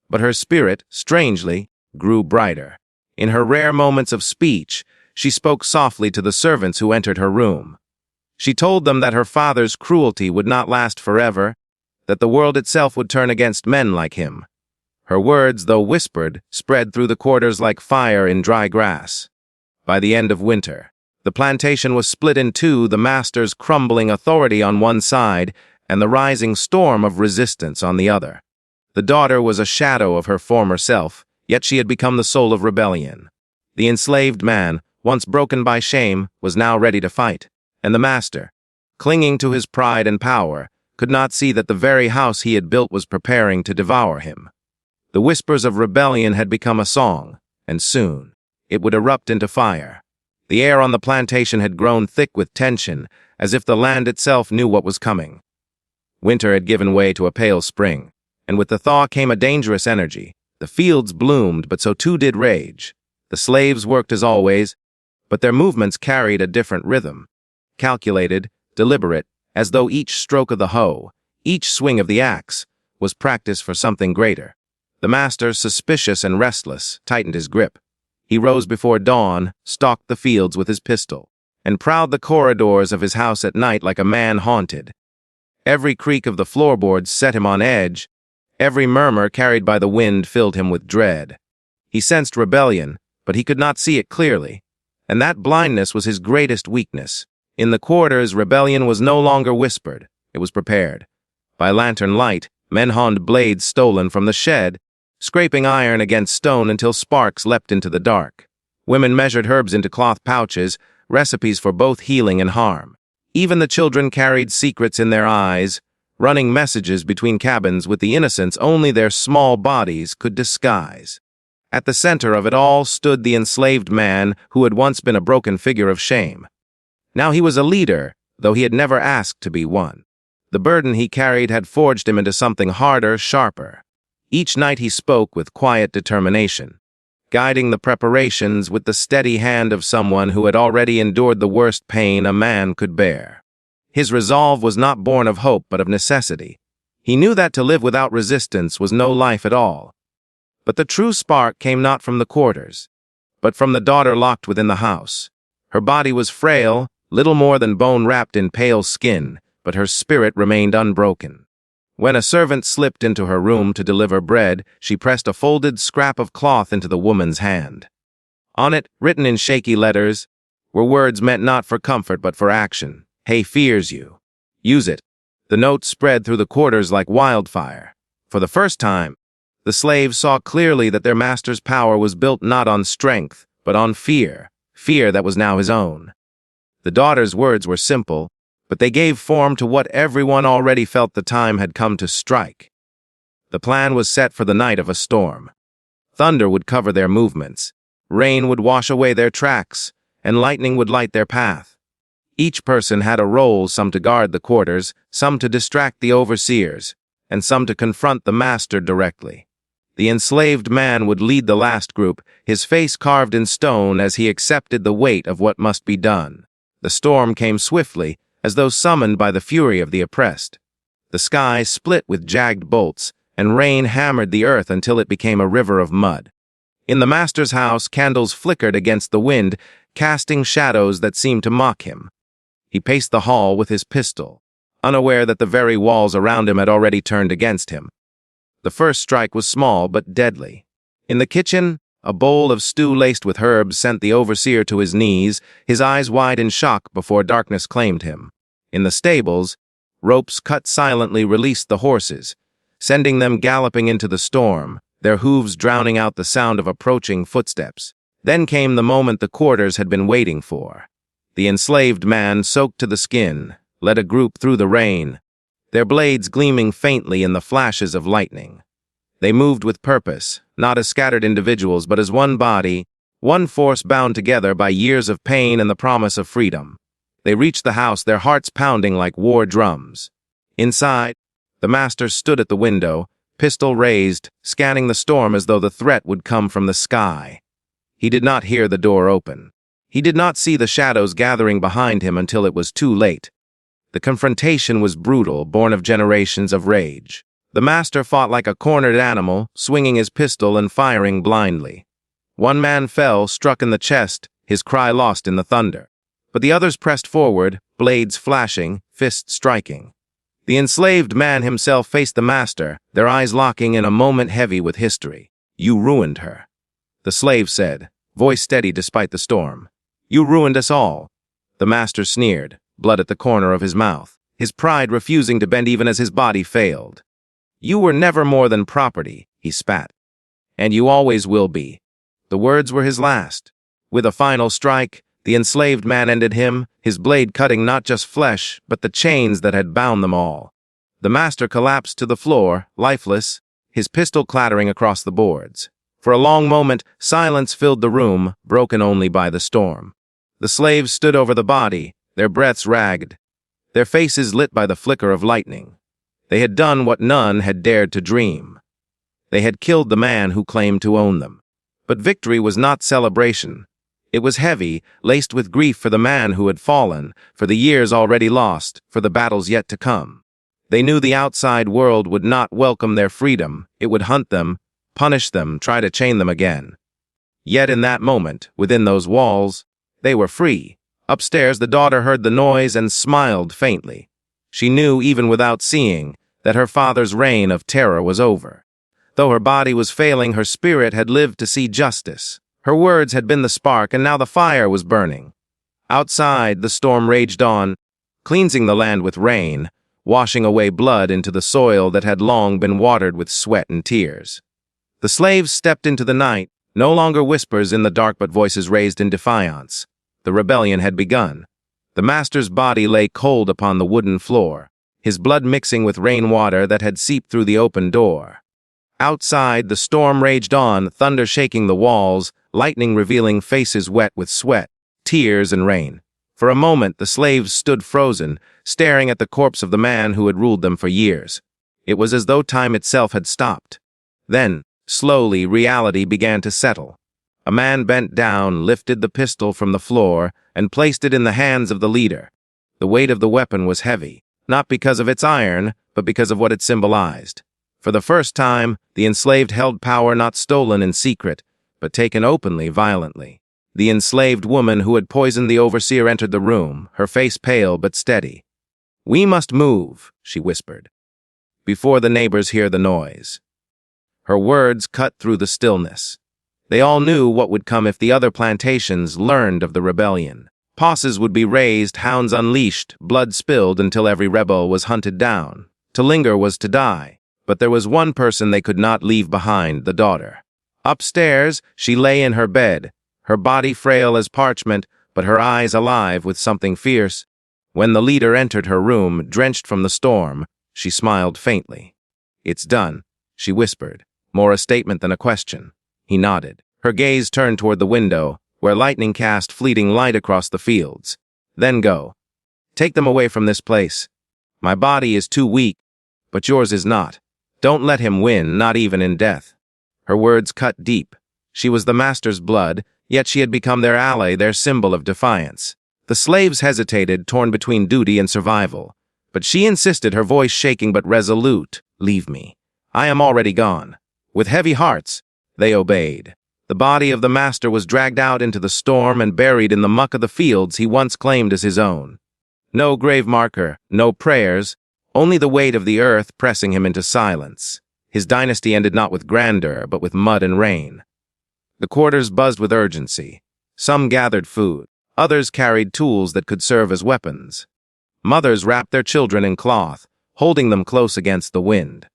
But her spirit, strangely, grew brighter. In her rare moments of speech, she spoke softly to the servants who entered her room. She told them that her father's cruelty would not last forever, that the world itself would turn against men like him. Her words, though whispered, spread through the quarters like fire in dry grass. By the end of winter, the plantation was split in two, the master's crumbling authority on one side and the rising storm of resistance on the other. The daughter was a shadow of her former self, yet she had become the soul of rebellion. The enslaved man, once broken by shame, was now ready to fight, and the master, clinging to his pride and power, could not see that the very house he had built was preparing to devour him. The whispers of rebellion had become a song, and soon it would erupt into fire. The air on the plantation had grown thick with tension, as if the land itself knew what was coming. Winter had given way to a pale spring, and with the thaw came a dangerous energy. The fields bloomed, but so too did rage. The slaves worked as always, but their movements carried a different rhythm. Calculated, deliberate, as though each stroke of the hoe, each swing of the axe, was practice for something greater. The master, suspicious and restless, tightened his grip. He rose before dawn, stalked the fields with his pistol, and prowled the corridors of his house at night like a man haunted. Every creak of the floorboards set him on edge. Every murmur carried by the wind filled him with dread. He sensed rebellion, but he could not see it clearly, and that blindness was his greatest weakness. In the quarters, rebellion was no longer whispered, it was prepared. By lantern light, men honed blades stolen from the shed, scraping iron against stone until sparks leapt into the dark. Women measured herbs into cloth pouches, recipes for both healing and harm. Even the children carried secrets in their eyes, running messages between cabins with the innocence only their small bodies could disguise. At the center of it all stood the enslaved man who had once been a broken figure of shame. Now he was a leader, though he had never asked to be one. The burden he carried had forged him into something harder, sharper. Each night he spoke with quiet determination, guiding the preparations with the steady hand of someone who had already endured the worst pain a man could bear. His resolve was not born of hope but of necessity. He knew that to live without resistance was no life at all. But the true spark came not from the quarters, but from the daughter locked within the house. Her body was frail, little more than bone wrapped in pale skin, but her spirit remained unbroken. When a servant slipped into her room to deliver bread, she pressed a folded scrap of cloth into the woman's hand. On it, written in shaky letters, were words meant not for comfort but for action. "Hay fears you. Use it." The note spread through the quarters like wildfire. For the first time, the slaves saw clearly that their master's power was built not on strength, but on fear, fear that was now his own. The daughter's words were simple, but they gave form to what everyone already felt the time had come to strike. The plan was set for the night of a storm. Thunder would cover their movements, rain would wash away their tracks, and lightning would light their path. Each person had a role, some to guard the quarters, some to distract the overseers, and some to confront the master directly. The enslaved man would lead the last group, his face carved in stone as he accepted the weight of what must be done. The storm came swiftly, as though summoned by the fury of the oppressed. The sky split with jagged bolts, and rain hammered the earth until it became a river of mud. In the master's house, candles flickered against the wind, casting shadows that seemed to mock him. He paced the hall with his pistol, unaware that the very walls around him had already turned against him. The first strike was small but deadly. In the kitchen, a bowl of stew laced with herbs sent the overseer to his knees, his eyes wide in shock before darkness claimed him. In the stables, ropes cut silently released the horses, sending them galloping into the storm, their hooves drowning out the sound of approaching footsteps. Then came the moment the quarters had been waiting for. The enslaved man, soaked to the skin, led a group through the rain, their blades gleaming faintly in the flashes of lightning. They moved with purpose, not as scattered individuals, but as one body, one force bound together by years of pain and the promise of freedom. They reached the house, their hearts pounding like war drums. Inside, The master stood at the window, pistol raised, scanning the storm as though the threat would come from the sky. He did not hear the door open. He did not see the shadows gathering behind him until it was too late. The confrontation was brutal, born of generations of rage. The master fought like a cornered animal, swinging his pistol and firing blindly. One man fell, struck in the chest, his cry lost in the thunder. But the others pressed forward, blades flashing, fists striking. The enslaved man himself faced the master, their eyes locking in a moment heavy with history. "You ruined her," the slave said, voice steady despite the storm. "You ruined us all." The master sneered, blood at the corner of his mouth, his pride refusing to bend even as his body failed. "You were never more than property," he spat. "And you always will be." The words were his last. With a final strike, the enslaved man ended him, his blade cutting not just flesh, but the chains that had bound them all. The master collapsed to the floor, lifeless, his pistol clattering across the boards. For a long moment, silence filled the room, broken only by the storm. The slaves stood over the body, their breaths ragged, their faces lit by the flicker of lightning. They had done what none had dared to dream. They had killed the man who claimed to own them. But victory was not celebration. It was heavy, laced with grief for the man who had fallen, for the years already lost, for the battles yet to come. They knew the outside world would not welcome their freedom. It would hunt them, punish them, try to chain them again. Yet in that moment, within those walls, they were free. Upstairs, the daughter heard the noise and smiled faintly. She knew, even without seeing, that her father's reign of terror was over. Though her body was failing, her spirit had lived to see justice. Her words had been the spark, and now the fire was burning. Outside, the storm raged on, cleansing the land with rain, washing away blood into the soil that had long been watered with sweat and tears. The slaves stepped into the night, no longer whispers in the dark but voices raised in defiance. The rebellion had begun. The master's body lay cold upon the wooden floor, his blood mixing with rainwater that had seeped through the open door. Outside, the storm raged on, thunder shaking the walls, lightning revealing faces wet with sweat, tears, and rain. For a moment, the slaves stood frozen, staring at the corpse of the man who had ruled them for years. It was as though time itself had stopped. Then, slowly, reality began to settle. A man bent down, lifted the pistol from the floor, and placed it in the hands of the leader. The weight of the weapon was heavy, not because of its iron, but because of what it symbolized. For the first time, the enslaved held power not stolen in secret, but taken openly, violently. The enslaved woman who had poisoned the overseer entered the room, her face pale but steady. "We must move," she whispered, "before the neighbors hear the noise." Her words cut through the stillness. They all knew what would come if the other plantations learned of the rebellion. Posses would be raised, hounds unleashed, blood spilled until every rebel was hunted down. To linger was to die. But there was one person they could not leave behind, the daughter. Upstairs, she lay in her bed, her body frail as parchment, but her eyes alive with something fierce. When the leader entered her room, drenched from the storm, she smiled faintly. "It's done," she whispered, more a statement than a question. He nodded. Her gaze turned toward the window, where lightning cast fleeting light across the fields. "Then go. Take them away from this place. My body is too weak, but yours is not. Don't let him win, not even in death." Her words cut deep. She was the master's blood, yet she had become their ally, their symbol of defiance. The slaves hesitated, torn between duty and survival. But she insisted, her voice shaking but resolute. "Leave me. I am already gone." With heavy hearts, they obeyed. The body of the master was dragged out into the storm and buried in the muck of the fields he once claimed as his own. No grave marker, no prayers, only the weight of the earth pressing him into silence. His dynasty ended not with grandeur, but with mud and rain. The quarters buzzed with urgency. Some gathered food. Others carried tools that could serve as weapons. Mothers wrapped their children in cloth, holding them close against the wind.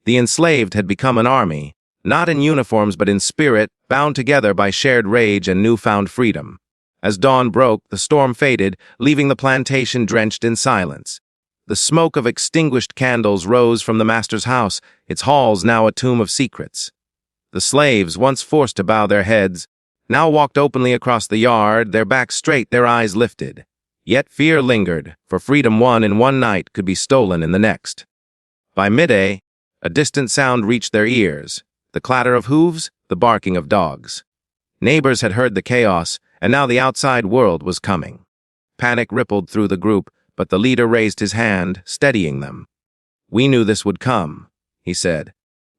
The enslaved had become an army, not in uniforms but in spirit, bound together by shared rage and newfound freedom. As dawn broke, the storm faded, leaving the plantation drenched in silence. The smoke of extinguished candles rose from the master's house, its halls now a tomb of secrets. The slaves, once forced to bow their heads, now walked openly across the yard, their backs straight, their eyes lifted. Yet fear lingered, for freedom won in one night could be stolen in the next. By midday, a distant sound reached their ears, the clatter of hooves, the barking of dogs. Neighbors had heard the chaos, and now the outside world was coming. Panic rippled through the group, but the leader raised his hand, steadying them. "We knew this would come," he said.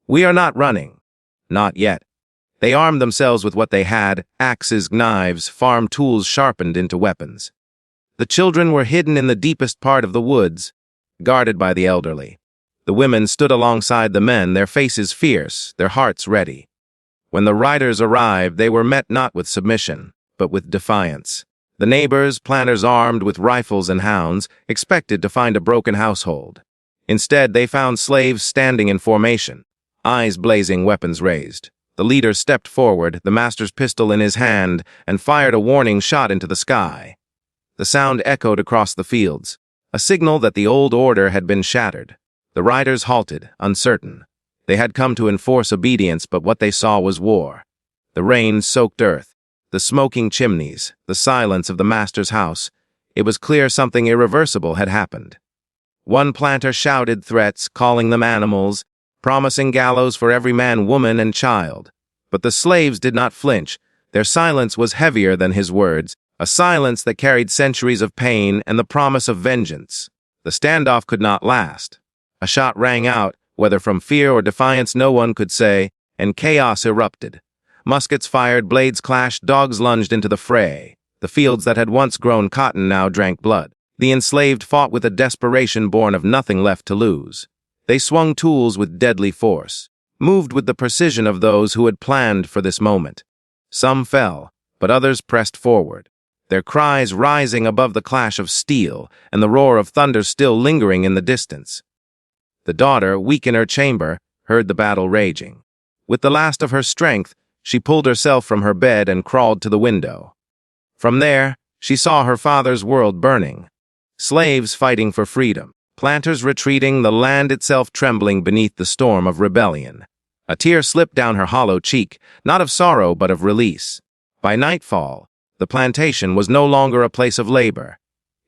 "We are not running. Not yet." They armed themselves with what they had, axes, knives, farm tools sharpened into weapons. The children were hidden in the deepest part of the woods, guarded by the elderly. The women stood alongside the men, their faces fierce, their hearts ready. When the riders arrived, they were met not with submission, but with defiance. The neighbors, planters armed with rifles and hounds, expected to find a broken household. Instead, they found slaves standing in formation, eyes blazing, weapons raised. The leader stepped forward, the master's pistol in his hand, and fired a warning shot into the sky. The sound echoed across the fields, a signal that the old order had been shattered. The riders halted, uncertain. They had come to enforce obedience, but what they saw was war. The rain-soaked earth, the smoking chimneys, the silence of the master's house. It was clear something irreversible had happened. One planter shouted threats, calling them animals, promising gallows for every man, woman, and child. But the slaves did not flinch. Their silence was heavier than his words, a silence that carried centuries of pain and the promise of vengeance. The standoff could not last. A shot rang out, whether from fear or defiance no one could say, and chaos erupted. Muskets fired, blades clashed, dogs lunged into the fray. The fields that had once grown cotton now drank blood. The enslaved fought with a desperation born of nothing left to lose. They swung tools with deadly force, moved with the precision of those who had planned for this moment. Some fell, but others pressed forward, their cries rising above the clash of steel and the roar of thunder still lingering in the distance. The daughter, weak in her chamber, heard the battle raging. With the last of her strength, she pulled herself from her bed and crawled to the window. From there, she saw her father's world burning. Slaves fighting for freedom, planters retreating, the land itself trembling beneath the storm of rebellion. A tear slipped down her hollow cheek, not of sorrow but of release. By nightfall, the plantation was no longer a place of labor.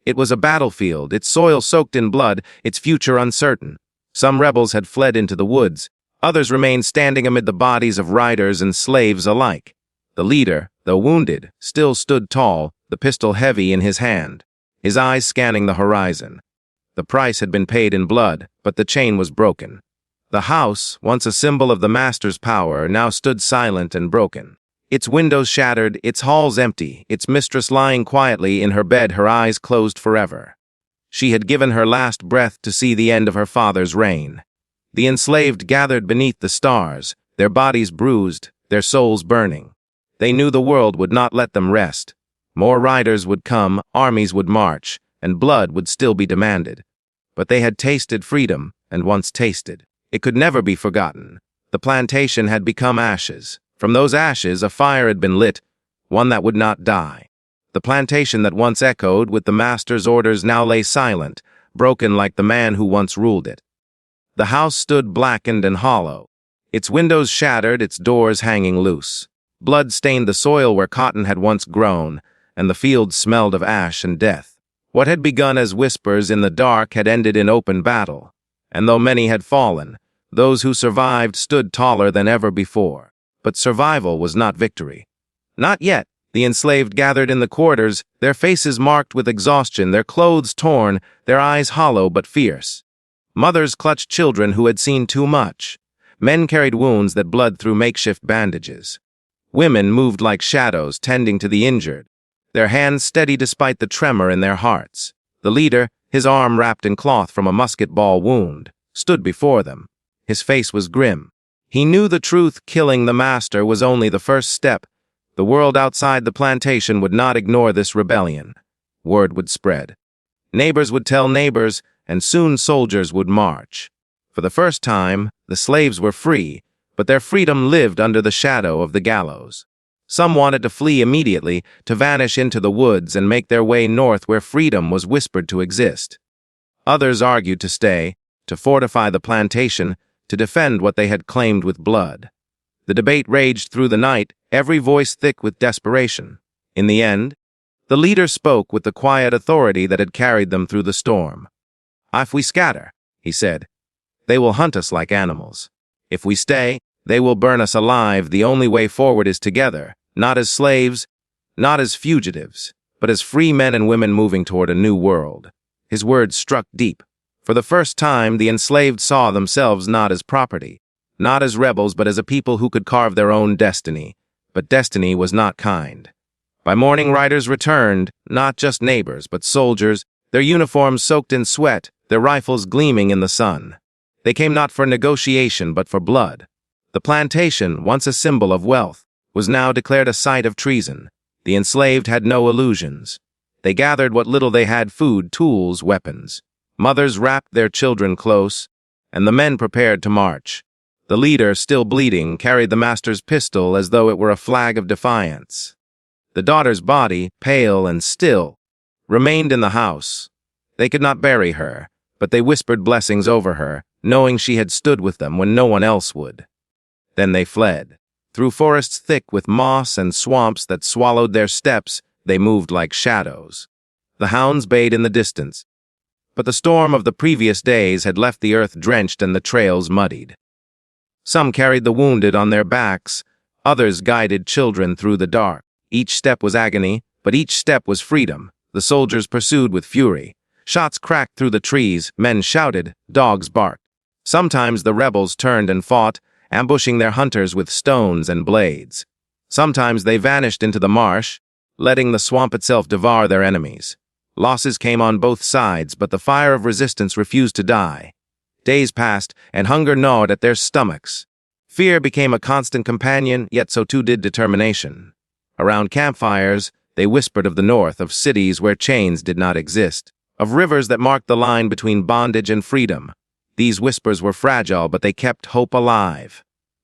It was a battlefield, its soil soaked in blood, its future uncertain. Some rebels had fled into the woods. Others remained standing amid the bodies of riders and slaves alike. The leader, though wounded, still stood tall, the pistol heavy in his hand, his eyes scanning the horizon. The price had been paid in blood, but the chain was broken. The house, once a symbol of the master's power, now stood silent and broken. Its windows shattered, its halls empty, its mistress lying quietly in her bed, her eyes closed forever. She had given her last breath to see the end of her father's reign. The enslaved gathered beneath the stars, their bodies bruised, their souls burning. They knew the world would not let them rest. More riders would come, armies would march, and blood would still be demanded. But they had tasted freedom, and once tasted, it could never be forgotten. The plantation had become ashes. From those ashes, a fire had been lit, one that would not die. The plantation that once echoed with the master's orders now lay silent, broken like the man who once ruled it. The house stood blackened and hollow, its windows shattered, its doors hanging loose. Blood stained the soil where cotton had once grown, and the fields smelled of ash and death. What had begun as whispers in the dark had ended in open battle, and though many had fallen, those who survived stood taller than ever before. But survival was not victory. Not yet. The enslaved gathered in the quarters, their faces marked with exhaustion, their clothes torn, their eyes hollow but fierce. Mothers clutched children who had seen too much. Men carried wounds that bled through makeshift bandages. Women moved like shadows, tending to the injured, their hands steady despite the tremor in their hearts. The leader, his arm wrapped in cloth from a musket ball wound, stood before them. His face was grim. He knew the truth: killing the master was only the first step. The world outside the plantation would not ignore this rebellion. Word would spread. Neighbors would tell neighbors, and soon soldiers would march. For the first time, the slaves were free, but their freedom lived under the shadow of the gallows. Some wanted to flee immediately, to vanish into the woods and make their way north where freedom was whispered to exist. Others argued to stay, to fortify the plantation, to defend what they had claimed with blood. The debate raged through the night, every voice thick with desperation. In the end, the leader spoke with the quiet authority that had carried them through the storm. "If we scatter," he said, They will hunt us like animals. If we stay, they will burn us alive. The only way forward is together, not as slaves, not as fugitives, but as free men and women moving toward a new world." His words struck deep. For the first time, the enslaved saw themselves not as property, not as rebels, but as a people who could carve their own destiny. But destiny was not kind. By morning, riders returned, not just neighbors, but soldiers, their uniforms soaked in sweat, their rifles gleaming in the sun. They came not for negotiation, but for blood. The plantation, once a symbol of wealth, was now declared a site of treason. The enslaved had no illusions. They gathered what little they had: food, tools, weapons. Mothers wrapped their children close, and the men prepared to march. The leader, still bleeding, carried the master's pistol as though it were a flag of defiance. The daughter's body, pale and still, remained in the house. They could not bury her, but they whispered blessings over her, knowing she had stood with them when no one else would. Then they fled. Through forests thick with moss and swamps that swallowed their steps, they moved like shadows. The hounds bayed in the distance, but the storm of the previous days had left the earth drenched and the trails muddied. Some carried the wounded on their backs, others guided children through the dark. Each step was agony, but each step was freedom. The soldiers pursued with fury. Shots cracked through the trees, men shouted, dogs barked. Sometimes the rebels turned and fought, ambushing their hunters with stones and blades. Sometimes they vanished into the marsh, letting the swamp itself devour their enemies. Losses came on both sides, but the fire of resistance refused to die. Days passed, and hunger gnawed at their stomachs. Fear became a constant companion, yet so too did determination. Around campfires, they whispered of the north, of cities where chains did not exist, of rivers that marked the line between bondage and freedom. These whispers were fragile, but they kept hope alive.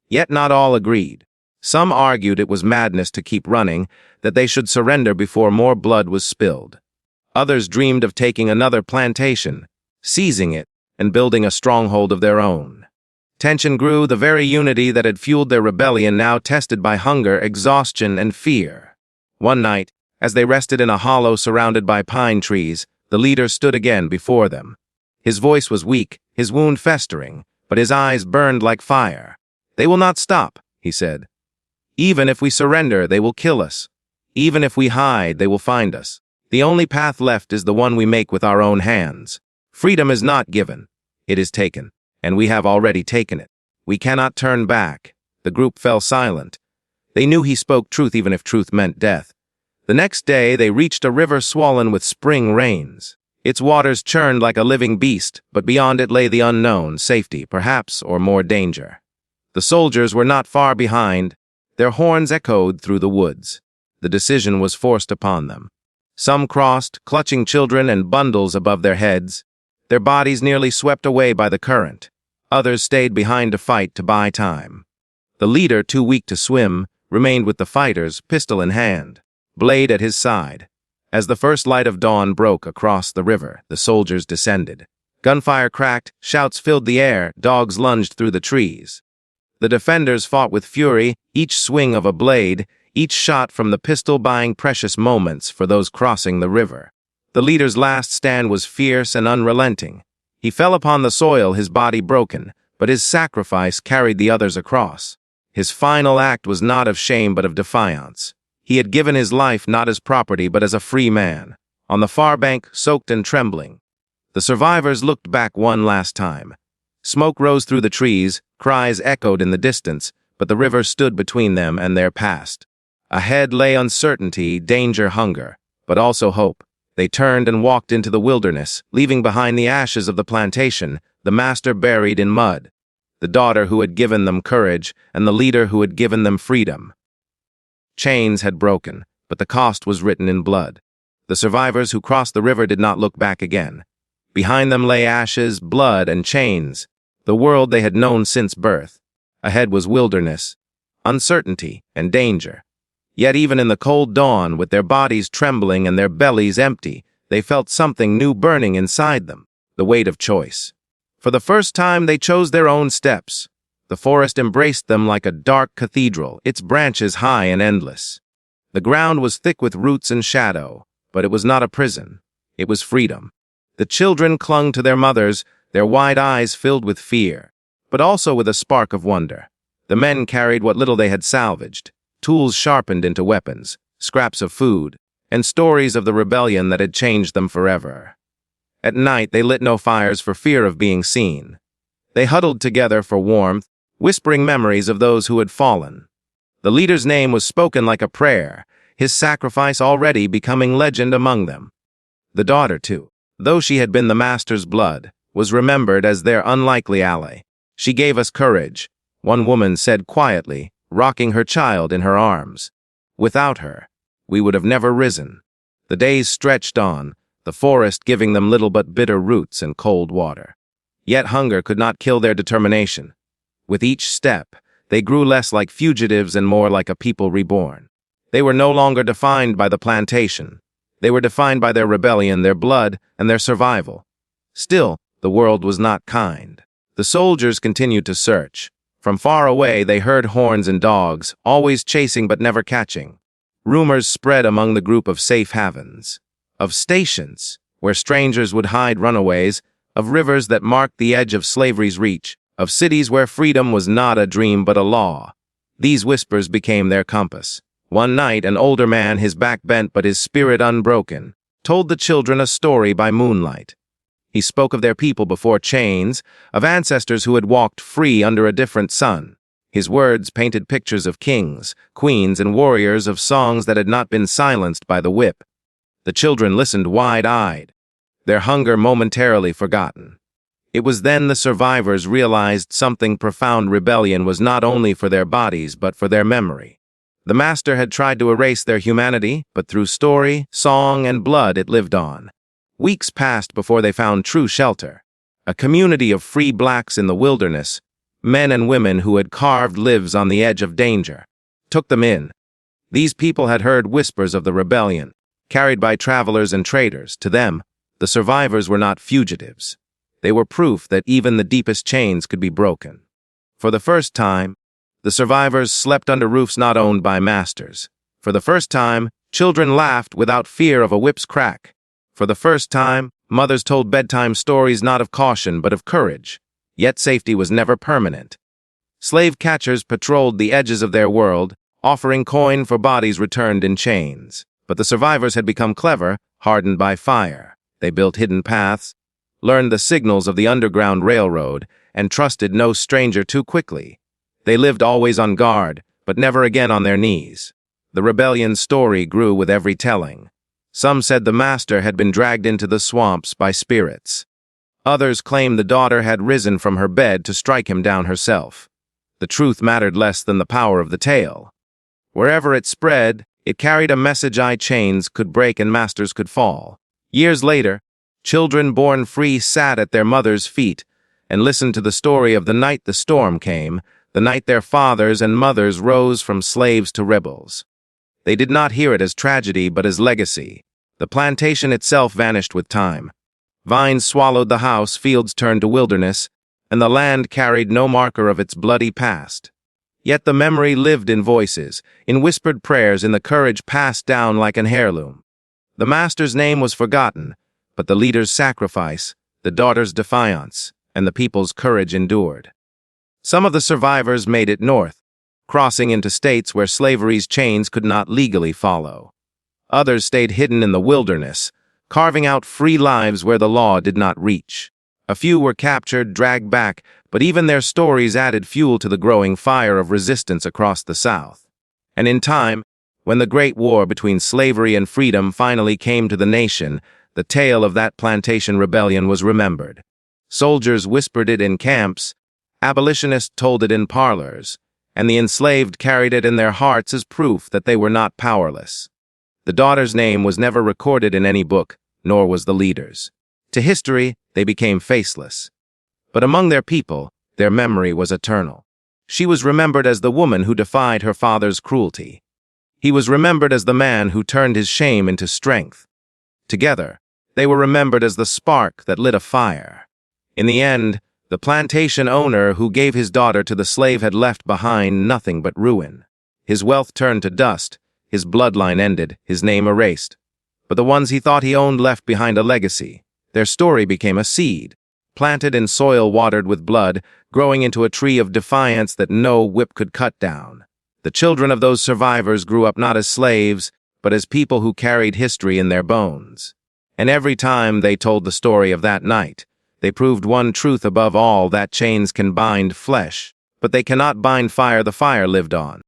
Yet not all agreed. Some argued it was madness to keep running, that they should surrender before more blood was spilled. Others dreamed of taking another plantation, seizing it, and building a stronghold of their own. Tension grew, the very unity that had fueled their rebellion now tested by hunger, exhaustion, and fear. One night, as they rested in a hollow surrounded by pine trees, the leader stood again before them. His voice was weak, his wound festering, but his eyes burned like fire. "They will not stop," he said. "Even if we surrender, they will kill us. Even if we hide, they will find us. The only path left is the one we make with our own hands. Freedom is not given, it is taken, and we have already taken it. We cannot turn back." The group fell silent. They knew he spoke truth even if truth meant death. The next day they reached a river swollen with spring rains. Its waters churned like a living beast, but beyond it lay the unknown, safety, perhaps, or more danger. The soldiers were not far behind. Their horns echoed through the woods. The decision was forced upon them. Some crossed, clutching children and bundles above their heads, their bodies nearly swept away by the current. Others stayed behind to fight to buy time. The leader, too weak to swim, remained with the fighters, pistol in hand, blade at his side. As the first light of dawn broke across the river, the soldiers descended. Gunfire cracked, shouts filled the air, dogs lunged through the trees. The defenders fought with fury, each swing of a blade, each shot from the pistol buying precious moments for those crossing the river. The leader's last stand was fierce and unrelenting. He fell upon the soil, his body broken, but his sacrifice carried the others across. His final act was not of shame but of defiance. He had given his life not as property but as a free man. On the far bank, soaked and trembling, the survivors looked back one last time. Smoke rose through the trees, cries echoed in the distance, but the river stood between them and their past. Ahead lay uncertainty, danger, hunger, but also hope. They turned and walked into the wilderness, leaving behind the ashes of the plantation, the master buried in mud, the daughter who had given them courage, and the leader who had given them freedom. Chains had broken, but the cost was written in blood. The survivors who crossed the river did not look back again. Behind them lay ashes, blood, and chains, the world they had known since birth. Ahead was wilderness, uncertainty, and danger. Yet even in the cold dawn, with their bodies trembling and their bellies empty, they felt something new burning inside them, the weight of choice. For the first time they chose their own steps. The forest embraced them like a dark cathedral, its branches high and endless. The ground was thick with roots and shadow, but it was not a prison. It was freedom. The children clung to their mothers, their wide eyes filled with fear, but also with a spark of wonder. The men carried what little they had salvaged, tools sharpened into weapons, scraps of food, and stories of the rebellion that had changed them forever. At night, they lit no fires for fear of being seen. They huddled together for warmth, whispering memories of those who had fallen. The leader's name was spoken like a prayer, his sacrifice already becoming legend among them. The daughter, too, though she had been the master's blood, was remembered as their unlikely ally. She gave us courage, one woman said quietly, rocking her child in her arms. Without her, we would have never risen. The days stretched on, the forest giving them little but bitter roots and cold water. Yet hunger could not kill their determination. With each step, they grew less like fugitives and more like a people reborn. They were no longer defined by the plantation. They were defined by their rebellion, their blood, and their survival. Still, the world was not kind. The soldiers continued to search. From far away, they heard horns and dogs, always chasing but never catching. Rumors spread among the group of safe havens, of stations where strangers would hide runaways, of rivers that marked the edge of slavery's reach, of cities where freedom was not a dream but a law. These whispers became their compass. One night, an older man, his back bent but his spirit unbroken, told the children a story by moonlight. He spoke of their people before chains, of ancestors who had walked free under a different sun. His words painted pictures of kings, queens, and warriors, of songs that had not been silenced by the whip. The children listened wide-eyed, their hunger momentarily forgotten. It was then the survivors realized something profound. Rebellion was not only for their bodies but for their memory. The master had tried to erase their humanity, but through story, song, and blood it lived on. Weeks passed before they found true shelter. A community of free blacks in the wilderness, men and women who had carved lives on the edge of danger, took them in. These people had heard whispers of the rebellion, carried by travelers and traders. To them, the survivors were not fugitives. They were proof that even the deepest chains could be broken. For the first time, the survivors slept under roofs not owned by masters. For the first time, children laughed without fear of a whip's crack. For the first time, mothers told bedtime stories not of caution but of courage. Yet safety was never permanent. Slave catchers patrolled the edges of their world, offering coin for bodies returned in chains. But the survivors had become clever, hardened by fire. They built hidden paths, learned the signals of the Underground Railroad, and trusted no stranger too quickly. They lived always on guard, but never again on their knees. The rebellion's story grew with every telling. Some said the master had been dragged into the swamps by spirits. Others claimed the daughter had risen from her bed to strike him down herself. The truth mattered less than the power of the tale. Wherever it spread, it carried a message chains could break and masters could fall. Years later, children born free sat at their mothers' feet and listened to the story of the night the storm came, the night their fathers and mothers rose from slaves to rebels. They did not hear it as tragedy but as legacy. The plantation itself vanished with time. Vines swallowed the house, fields turned to wilderness, and the land carried no marker of its bloody past. Yet the memory lived in voices, in whispered prayers, in the courage passed down like an heirloom. The master's name was forgotten, but the leader's sacrifice, the daughter's defiance, and the people's courage endured. Some of the survivors made it north, crossing into states where slavery's chains could not legally follow. Others stayed hidden in the wilderness, carving out free lives where the law did not reach. A few were captured, dragged back, but even their stories added fuel to the growing fire of resistance across the South. And in time, when the Great War between slavery and freedom finally came to the nation, the tale of that plantation rebellion was remembered. Soldiers whispered it in camps, abolitionists told it in parlors, and the enslaved carried it in their hearts as proof that they were not powerless. The daughter's name was never recorded in any book, nor was the leader's. To history, they became faceless. But among their people, their memory was eternal. She was remembered as the woman who defied her father's cruelty. He was remembered as the man who turned his shame into strength. Together, they were remembered as the spark that lit a fire. In the end, the plantation owner who gave his daughter to the slave had left behind nothing but ruin. His wealth turned to dust, his bloodline ended, his name erased. But the ones he thought he owned left behind a legacy. Their story became a seed, planted in soil watered with blood, growing into a tree of defiance that no whip could cut down. The children of those survivors grew up not as slaves, but as people who carried history in their bones. And every time they told the story of that night, they proved one truth above all, that chains can bind flesh, but they cannot bind fire the fire lived on.